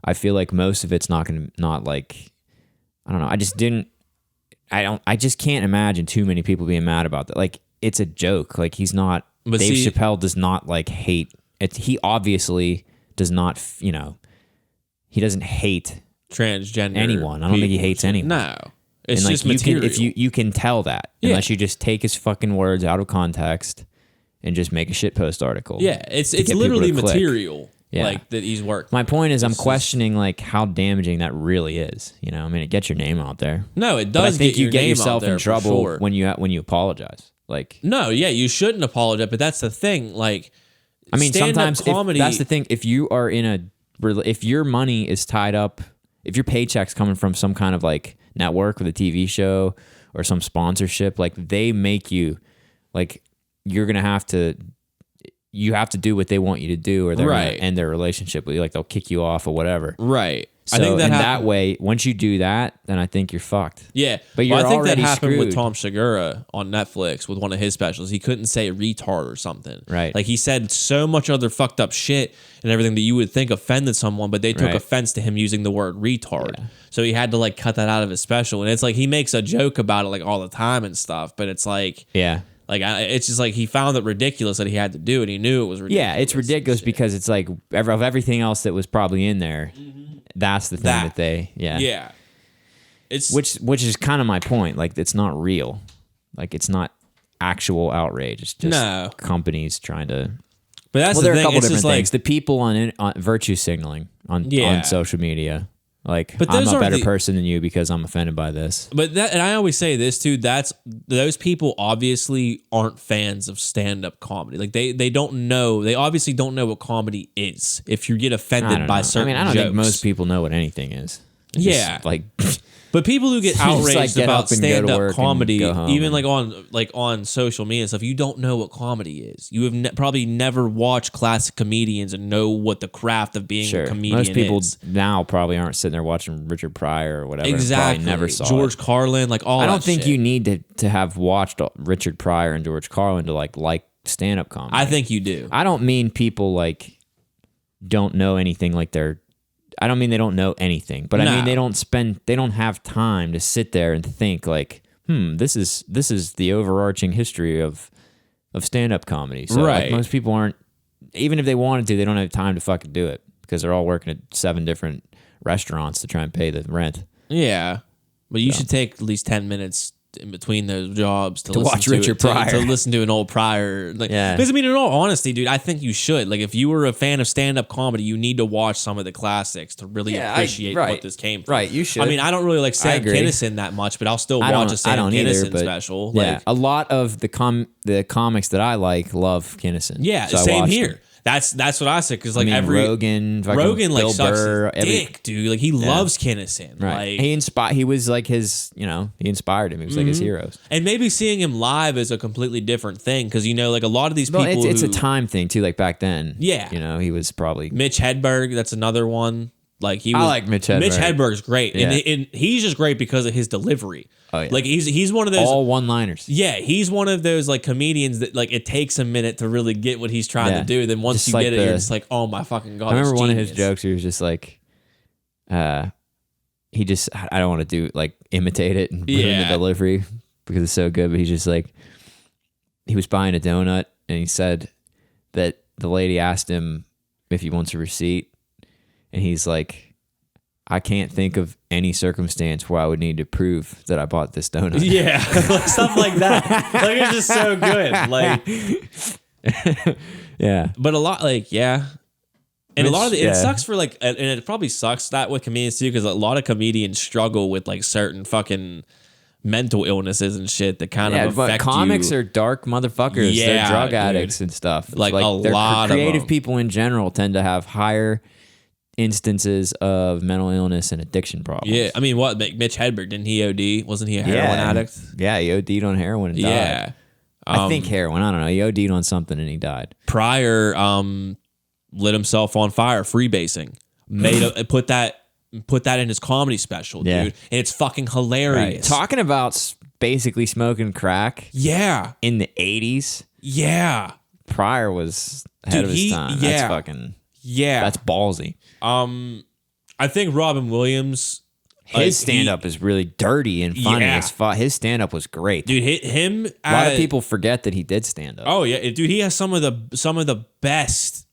I feel like most of it's not like, I don't know. I just can't imagine too many people being mad about that. Like, it's a joke. Like, he's not. But Dave Chappelle does not like hate. He obviously does not. You know. He doesn't hate transgender anyone. I don't think he hates anyone. No, it's just like, material. You can tell that unless you just take his fucking words out of context and just make a shitpost article. Yeah, it's literally material. Yeah. Like that he's worked. My point is, I'm questioning like how damaging that really is. You know, I mean, it gets your name out there. No, it does. But I think you get name yourself out there in trouble sure. when you apologize. Like, no, yeah, you shouldn't apologize. But that's the thing. Like, I mean, sometimes comedy. That's the thing. If you are if your money is tied up, if your paycheck's coming from some kind of like network with a TV show or some sponsorship, like they make you, like you have to do what they want you to do, or they're gonna end their relationship with you. Like they'll kick you off or whatever. Right. So I think that way, once you do that, then I think you're fucked. Yeah, but I think that happened screwed. with Tom Segura on Netflix with one of his specials. He couldn't say retard or something. Right. Like he said so much other fucked up shit and everything that you would think offended someone, but they took offense to him using the word retard. Yeah. So he had to like cut that out of his special. And it's like he makes a joke about it like all the time and stuff, but it's like like it's just like he found it ridiculous that he had to do it. He knew it was ridiculous. Yeah, it's ridiculous because it's like of everything else that was probably in there. That's the thing that they, yeah. It's which is kind of my point. Like, it's not real. Like, it's not actual outrage. It's just companies trying to. But that's there the are a thing. couple It's different just things. The people on virtue signaling on social media. Like, but I'm a better person than you because I'm offended by this. But and I always say this too. Those people obviously aren't fans of stand-up comedy. Like they don't know. They obviously don't know what comedy is. If you get offended by certain, I don't jokes. think most people know what anything is. It's just, like. But people who get outraged about stand-up comedy, even and, on social media and stuff, you don't know what comedy is. You have probably never watched classic comedians and know what the craft of being a comedian is. Most people now probably aren't sitting there watching Richard Pryor or whatever. Exactly. And never saw George Carlin, like all. I don't think shit. you need to have watched Richard Pryor and George Carlin to like stand-up comedy. I think you do. I don't mean people like don't know anything like they're. I don't mean they don't know anything, but I mean they don't have time to sit there and think like, this is the overarching history of stand-up comedy. So like, most people aren't, even if they wanted to, they don't have time to fucking do it because they're all working at 7 different restaurants to try and pay the rent. Yeah, but you should take at least 10 minutes in between those jobs to watch Richard Pryor, to listen to an old Pryor. Like, because I mean, in all honesty, dude, I think you should. Like, if you were a fan of stand-up comedy, you need to watch some of the classics to really appreciate what this came from. Right, you should. I mean, I don't really like Sam Kinison that much, but I'll still watch a Sam Kinison special. Yeah, like, a lot of the comics that I like love Kinison. Yeah, so same here. Them. That's what I said because like Rogan like Bill sucks Burr, his dick, dude. Like he loves Kinison. Right. Like, he was like his, he inspired him. He was like his heroes. And maybe seeing him live is a completely different thing because like a lot of these people. It's a time thing too. Like back then. Yeah. He was probably Mitch Hedberg. That's another one. Like I like Mitch Hedberg. Mitch Hedberg's great, and he's just great because of his delivery. Oh, yeah. Like he's one of those all one-liners. Yeah, he's one of those like comedians that like it takes a minute to really get what he's trying to do. Then once just you get it, you're just like, oh my fucking god! I remember one of his jokes. He was just like, I don't want to imitate it and ruin the delivery because it's so good. But he's just like, he was buying a donut and he said that the lady asked him if he wants a receipt, and he's like, I can't think of any circumstance where I would need to prove that I bought this donut. Yeah, stuff like that. Like it's just so good. Like, yeah. But a lot, like, and a lot of it sucks for like, and it probably sucks that with comedians too, because a lot of comedians struggle with like certain fucking mental illnesses and shit that kind of affect comics you. are dark motherfuckers. They're drug addicts and stuff. Like a lot of creative people in general tend to have higher instances of mental illness and addiction problems. Yeah, I mean, what Mitch Hedberg, didn't he OD? Wasn't he a heroin addict? Yeah, he OD'd on heroin and died. Yeah, I think heroin. I don't know. He OD'd on something and he died. Pryor lit himself on fire freebasing. Put that in his comedy special, dude, and it's fucking hilarious. Right. Talking about basically smoking crack. Yeah, in the 80s. Yeah, Pryor was ahead of his time. That's fucking. Yeah, that's ballsy. I think Robin Williams, his stand-up is really dirty and funny as fuck. His stand-up was great, dude. Him. A lot of people forget that he did stand-up. Oh yeah, dude. He has some of the best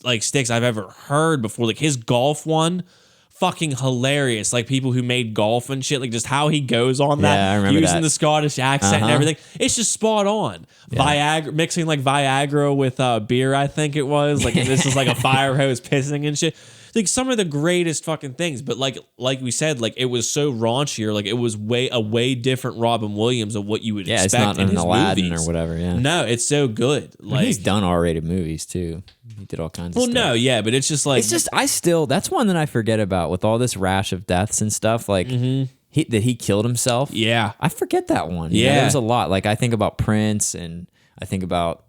like sticks I've ever heard before. Like his golf one, fucking hilarious. Like people who made golf and shit. Like just how he goes on that, I remember using the Scottish accent and everything. It's just spot on. Viagra, mixing like Viagra with beer, I think it was. Like this is like a fire hose pissing and shit. Like some of the greatest fucking things, but like we said, like it was so raunchier. Like it was a way different Robin Williams of what you would expect. It's not in an his Aladdin movies. or whatever. Yeah, no, it's so good. Like he's done R-rated movies too. He did all kinds of stuff. Well, no, yeah, but it's just like that's one that I forget about with all this rash of deaths and stuff. Like he killed himself. Yeah, I forget that one. Yeah, there's a lot. Like I think about Prince and I think about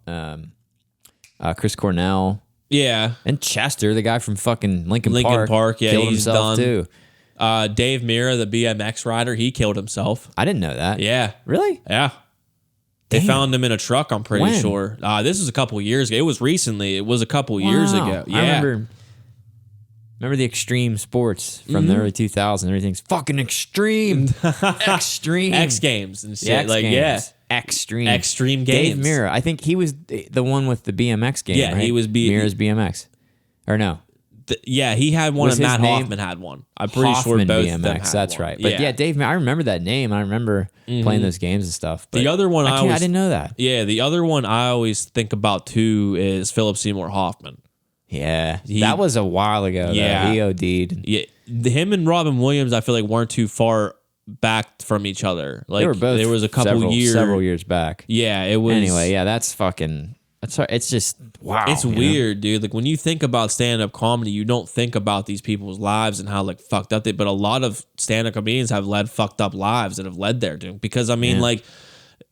Chris Cornell. Yeah. And Chester, the guy from fucking Linkin Park, yeah, killed he's himself done. too. Dave Mirra, the BMX rider, he killed himself. I didn't know that. Yeah. Really? Yeah. They found him in a truck, I'm pretty When? sure. This was a couple years ago. It was recently. It was a couple years ago. Yeah. I remember the extreme sports from the early 2000s. Everything's fucking extreme. Extreme. X Games and shit. X Games. Yeah. Extreme games. Dave Mirra. I think he was the one with the BMX game, Yeah, right? he was Mirra's BMX. Or no. Yeah, he had one, Was and his Matt name? Hoffman had one. I'm pretty sure Hoffman both BMX, of them had that's one. right. But yeah, Dave, I remember that name. I remember playing those games and stuff. But the other one I didn't know that. Yeah, the other one I always think about too is Philip Seymour Hoffman. Yeah, that was a while ago. Yeah, though. He OD'd. Yeah, him and Robin Williams, I feel like weren't too far back from each other. Like They were both. there was a couple several years back. Yeah, it was. Anyway, yeah, that's fucking. It's just wow. It's weird, dude. Like when you think about stand-up comedy, you don't think about these people's lives and how like fucked up they. But a lot of stand-up comedians have led fucked up lives that have led there, dude. Because I mean, like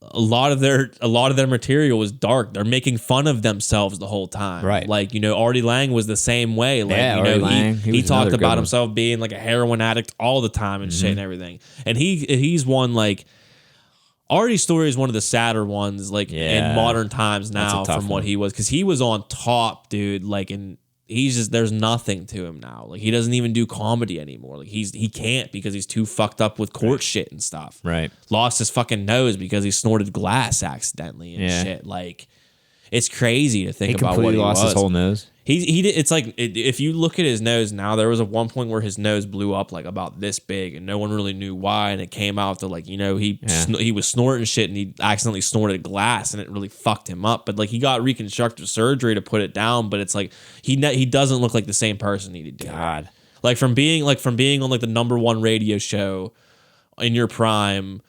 a lot of their material was dark. They're making fun of themselves the whole time, right? Like Artie Lang was the same way. Like Artie Lang, he talked about himself being like a heroin addict all the time and shit and everything. And he's one like. Artie's story is one of the sadder ones, like in modern times now, from what he was, because he was on top, dude. Like, and he's just there's nothing to him now. Like, he doesn't even do comedy anymore. Like, he can't because he's too fucked up with court shit and stuff. Right. Lost his fucking nose because he snorted glass accidentally and shit. Like, it's crazy to think about what he lost his whole nose. He did. It's like if you look at his nose now, there was one point where his nose blew up like about this big, and no one really knew why. And it came out that he was snorting shit, and he accidentally snorted glass, and it really fucked him up. But like he got reconstructive surgery to put it down, but it's like he doesn't look like the same person he did. God, like from being on like the #1 radio show in your prime.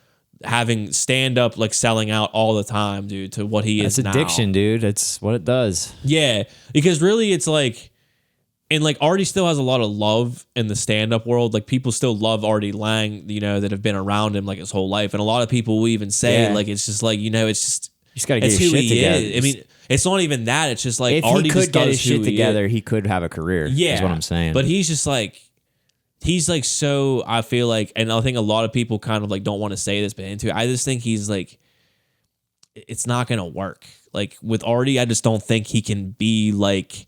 Having stand up like selling out all the time, dude, to what he is now. It's addiction, dude. It's what it does. Yeah, because really it's like, and like Artie still has a lot of love in the stand up world. Like people still love Artie Lang, that have been around him like his whole life. And a lot of people will even say like, it's just like, it's just, you just got to get his shit together. I mean, it's not even that. It's just like if Artie he could just get does his shit who he together, is. he could have a career. Yeah, is what I'm saying. But he's just like. He's like so I feel like, and I think a lot of people kind of like don't want to say this, but into it, I just think he's like, it's not gonna work. Like with Artie, I just don't think he can be like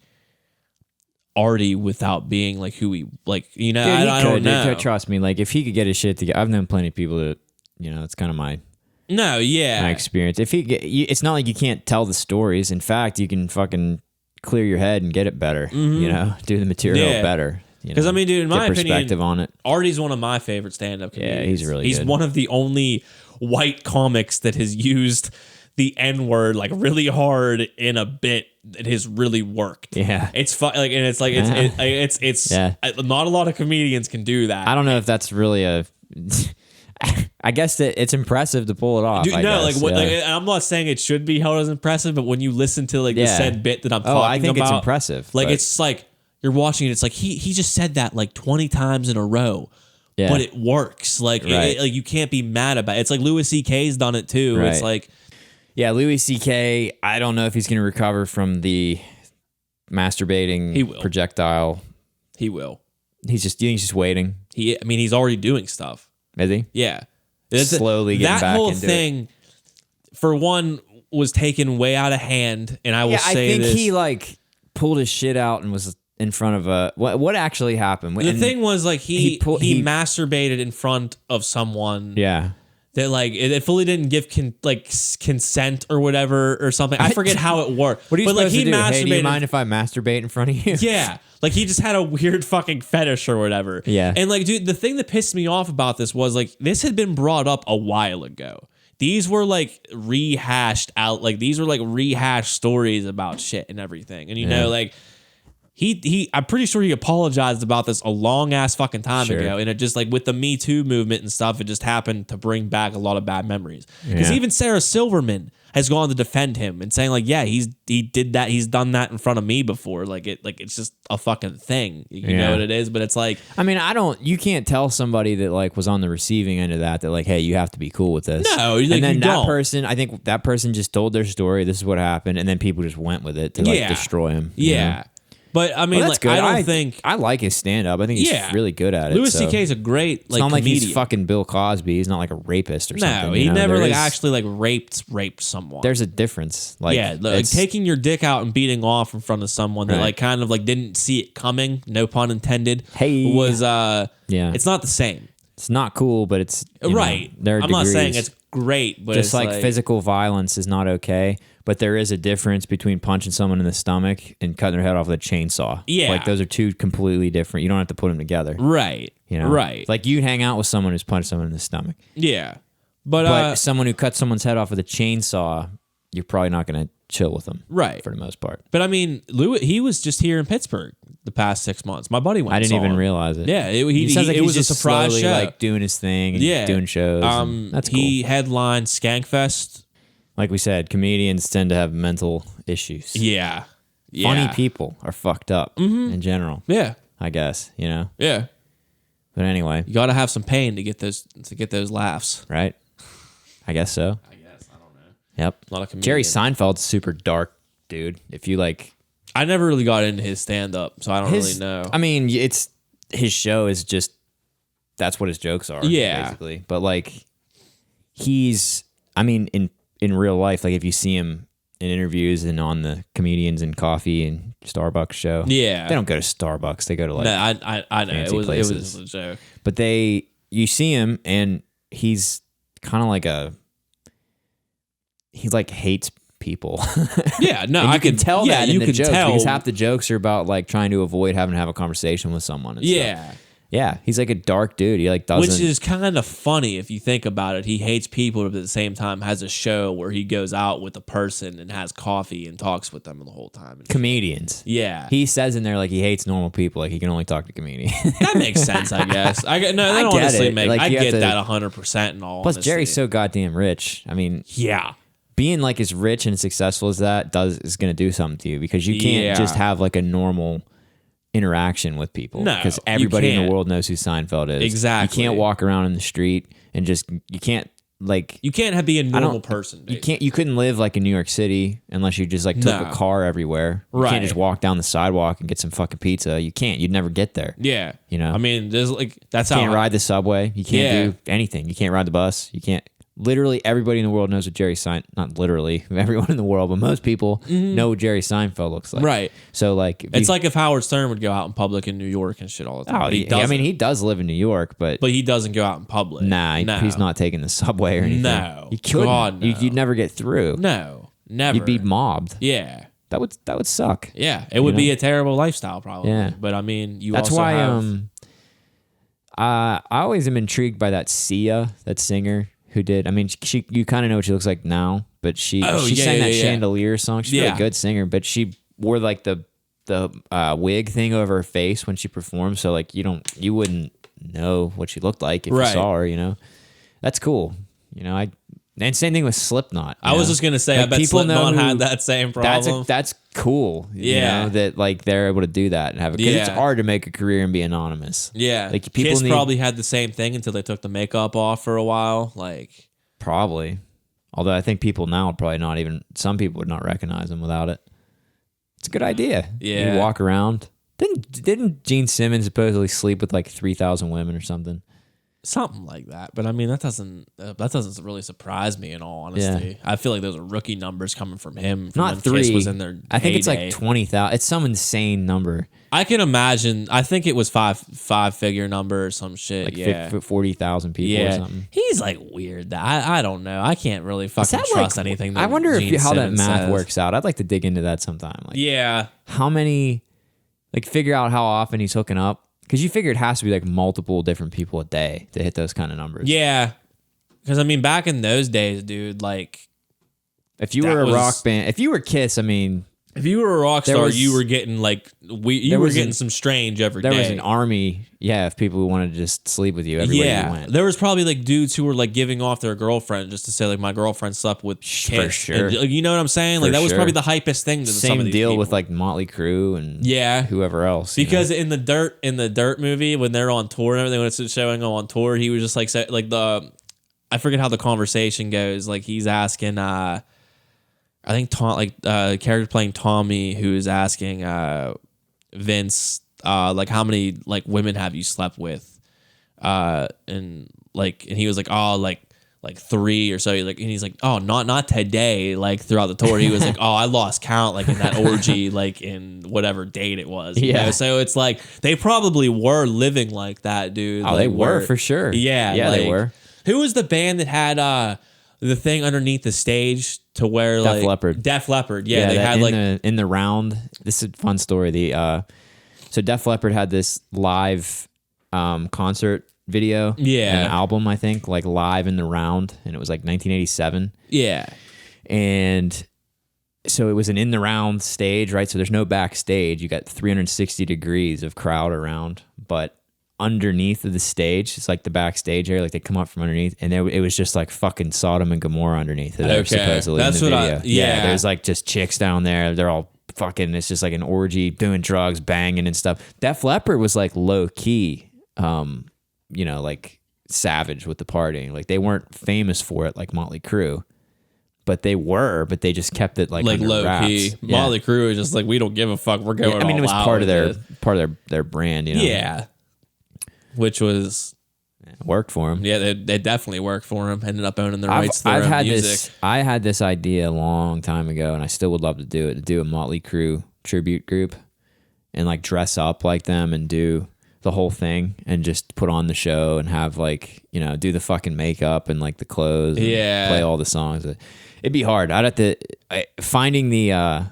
Artie without being like who he like. Dude, I don't know. Dude, trust me, like if he could get his shit together, I've known plenty of people that it's kind of my experience. If it's not like you can't tell the stories. In fact, you can fucking clear your head and get it better. Do the material better. Because I mean, dude, in my perspective opinion, on it, Artie's one of my favorite stand-up comedians. Yeah, he's really He's good. one of the only white comics that has used the N-word like really hard in a bit that has really worked. Yeah, it's fun. Like, and it's like it's not a lot of comedians can do that. I don't know if that's really a. I guess that it's impressive to pull it off. Dude, I'm not saying it should be held as impressive, but when you listen to like the said bit that I'm talking about, I think it's impressive. Like it's like. You're watching it. It's like he just said that like 20 times in a row, but it works. Like like you can't be mad about it. It's like Louis C.K.'s done it too. Right. It's like Louis C.K. I don't know if he's going to recover from the masturbating projectile. He will. He's just waiting. He's already doing stuff. Is he? Yeah. Slowly getting back into it. That whole thing, for one, was taken way out of hand, and I will say this. I think he like pulled his shit out and was in front of a what actually happened. The thing was like he masturbated in front of someone. Yeah. That like it fully didn't give consent or whatever or something. I forget how it worked. What are you supposed to do? Hey, do you mind in, if I masturbate in front of you? Yeah. Like he just had a weird fucking fetish or whatever. Yeah. And like, dude, the thing that pissed me off about this was like this had been brought up a while ago. These were like rehashed out. Like these were like rehashed stories about shit and everything. And like. I'm pretty sure he apologized about this a long ass fucking time ago, and it just like with the Me Too movement and stuff, it just happened to bring back a lot of bad memories. Because even Sarah Silverman has gone to defend him and saying like, yeah, he did that, he's done that in front of me before. Like it's just a fucking thing. You know what it is, but it's like, I mean, you can't tell somebody that like was on the receiving end of that like, hey, you have to be cool with this. No, like, and then you that don't. person, I think that person just told their story. This is what happened, and then people just went with it to like destroy him. Yeah. You know? But I mean, like, I think I like his stand up. I think he's really good at it. Louis C.K. is a great it's not comedian. like he's fucking Bill Cosby. He's not like a rapist or something. No, he never like actually like raped someone. There's a difference. Like like taking your dick out and beating off in front of someone that like kind of like didn't see it coming. No pun intended. Was it's not the same. It's not cool, but it's right. There are I'm not saying it's great, but just it's like physical violence is not okay. But there is a difference between punching someone in the stomach and cutting their head off with a chainsaw. Yeah. Like those are two completely different. You don't have to put them together. Right. You know? Right. Like you hang out with someone who's punched someone in the stomach. Yeah. But someone who cuts someone's head off with a chainsaw, you're probably not going to chill with them. Right. For the most part. But I mean, Lewis, he was just here in Pittsburgh the past 6 months. My buddy went. I didn't even realize it. Yeah, it was a surprise show. Like doing his thing and doing shows. That's cool. He headlined Skankfest. Like we said, comedians tend to have mental issues. Yeah. Funny people are fucked up in general. Yeah. I guess, you know? Yeah. But anyway. You got to have some pain to get those laughs. Right? I guess so. I don't know. Yep. A lot of comedians. Jerry Seinfeld's super dark, dude. If you like... I never really got into his stand-up, so I don't really know. I mean, it's... His show is just... That's what his jokes are, basically. But like, he's... I mean, in real life, like if you see him in interviews and on the Comedians and Coffee and Starbucks show, they don't go to Starbucks. They go to like I know it was a joke. But you see him and he's kind of like he like hates people. Yeah, no, I can tell that in the jokes because half the jokes are about like trying to avoid having to have a conversation with someone. And stuff. Yeah, he's like a dark dude. He like doesn't... Which is kind of funny if you think about it. He hates people, but at the same time has a show where he goes out with a person and has coffee and talks with them the whole time. Comedians. Yeah. He says in there like he hates normal people. Like he can only talk to comedians. That makes sense, I guess. I get that 100% in all Plus, honesty. Jerry's so goddamn rich. I mean... Yeah. Being like as rich and successful as that is going to do something to you because you can't just have like a normal... interaction with people because everybody in the world knows who Seinfeld is. Exactly. You can't walk around in the street and just be a normal person. Basically. You couldn't live like in New York City unless you just like took a car everywhere. You can't just walk down the sidewalk and get some fucking pizza. You can't. You'd never get there. Yeah. You know. I mean, there's like that's you can't ride the subway. You can't do anything. You can't ride the bus. You can't. Literally everybody in the world knows what Jerry Seinfeld, not literally everyone in the world, but most people know what Jerry Seinfeld looks like. Right. So like... It's like if Howard Stern would go out in public in New York and shit all the time. Oh, he does live in New York, but he doesn't go out in public. Nah, he's not taking the subway or anything. No. You couldn't. God, no. You'd never get through. No. Never. You'd be mobbed. Yeah. That would suck. Yeah. It would be a terrible lifestyle probably. Yeah. But I mean, That's why I always am intrigued by that Sia, that singer who did. I mean, you kind of know what she looks like now, but she sang that Chandelier song. She's a really good singer, but she wore like the wig thing over her face when she performed, so like you wouldn't know what she looked like if you saw her. You know, that's cool. You know, and same thing with Slipknot. I was just gonna say, like, I bet Slipknot had that same problem. That's cool. You know, that like they're able to do that and have it because it's hard to make a career and be anonymous. Yeah, like Kiss probably had the same thing until they took the makeup off for a while. Like probably, although I think people now would probably not even. Some people would not recognize them without it. It's a good idea. Yeah, you walk around. Didn't Gene Simmons supposedly sleep with like 3,000 women or something? Something like that, but I mean that doesn't really surprise me in all honesty. I feel like those are rookie numbers coming from him. From Not when 3. Kiss was in their I think heyday. it's like 20,000. It's some insane number. I can imagine. I think it was five figure number or some shit. Like 40,000 people or something. He's like weird. I don't know. I can't really fucking trust anything. That I wonder Gene how that Simmons math says. works out. I'd like to dig into that sometime. Like, how many? Like figure out how often he's hooking up. Because you figure it has to be like multiple different people a day to hit those kind of numbers. Yeah. Because I mean, back in those days, dude, like... If you were a rock band... If you were Kiss, I mean... If you were a rock star, you were getting like... You were getting some strange every day. There was an army, of people who wanted to just sleep with you everywhere you went. There was probably like dudes who were like giving off their girlfriend just to say like, my girlfriend slept with Kiss. For sure. And, you know what I'm saying? Like that was probably the hypest thing to some of these deal people. with like Motley Crue and whoever else. Because in the Dirt movie, when they're on tour and everything, when it's showing on tour, he was just like I forget how the conversation goes. Like he's asking I think character playing Tommy, who is asking Vince, like how many like women have you slept with, and he was like, oh, like 3 or so. He's like, oh, not today. Like throughout the tour, he was like, oh, I lost count. Like in that orgy, like in whatever date it was. You know? So it's like they probably were living like that, dude. Oh, they were for sure. Yeah, they were. Who was the band that had the thing underneath the stage to where Def Leppard. Def Leppard. Yeah, they had in the round. This is a fun story. So Def Leppard had this live concert video. Yeah. An album, I think, like live in the round, and it was like 1987. Yeah. And so it was an in the round stage, right? So there's no backstage. You got 360 degrees of crowd around, but underneath of the stage, it's like the backstage area, like they come up from underneath, and it was just like fucking Sodom and Gomorrah underneath it. Okay. Supposedly That's in the what video. yeah. There's like just chicks down there. They're all fucking, it's just like an orgy, doing drugs, banging and stuff. Def Leppard was like low key, like savage with the partying. Like they weren't famous for it like Motley Crue. But they just kept it like low wraps. key. Yeah. Motley Crue is just like, we don't give a fuck. We're going. I mean, it was all part out of their brand, you know. Yeah, which was worked for them. Yeah, they definitely worked for him. Ended up owning the rights to their own music. I had this idea a long time ago, and I still would love to do it. To do a Motley Crue tribute group, and like dress up like them and do the whole thing, and just put on the show and have like do the fucking makeup and like the clothes. And play all the songs. It'd be hard. I'd have to finding the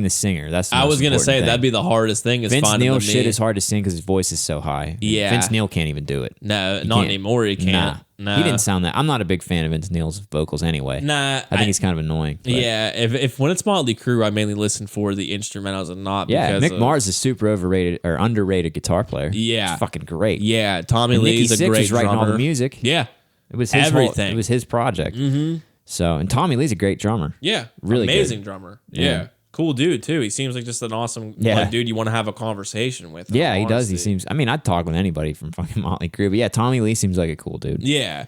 singer. That's the I was gonna say thing. that'd be the hardest thing. Is Vince finding Neil's the shit is hard to sing because his voice is so high. Yeah, Vince Neil can't even do it. No, not anymore. He can't. Nah. He didn't sound that. I'm not a big fan of Vince Neil's vocals anyway. Nah, I think he's kind of annoying. But. Yeah, if when it's Motley Crue, I mainly listen for the instrumentals and not. Yeah, because Mick Mars is super overrated or underrated guitar player. Yeah, he's fucking great. Yeah, Tommy Lee's a great writing drummer. all the music. Yeah, it was his everything. It was his project. Mm-hmm. So, and Tommy Lee's a great drummer. Yeah, really amazing good. drummer. Yeah. Cool dude too. He seems like just an awesome dude you want to have a conversation with. Yeah, he does. He seems. I mean, I'd talk with anybody from fucking Motley Crue, but yeah, Tommy Lee seems like a cool dude. Yeah.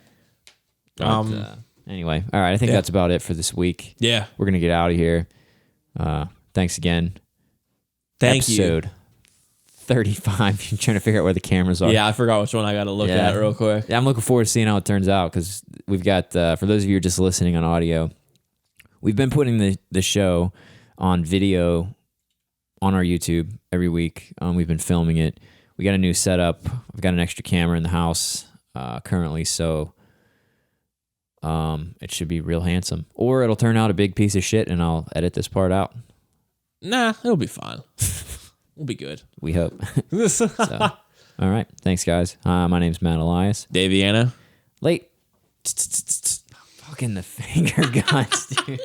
But, anyway, all right. I think that's about it for this week. Yeah, we're gonna get out of here. Thanks again. Thank you. Episode 35. You're trying to figure out where the cameras are. Yeah, I forgot which one I got to look at real quick. Yeah, I'm looking forward to seeing how it turns out because we've got for those of you who are just listening on audio, we've been putting the show on video on our YouTube every week. We've been filming it. We got a new setup. We've got an extra camera in the house currently, so it should be real handsome. Or it'll turn out a big piece of shit, and I'll edit this part out. Nah, it'll be fine. We'll be good. We hope. So, all right. Thanks, guys. My name's Matt Elias. Daviana. Late. Fucking the finger guns, dude.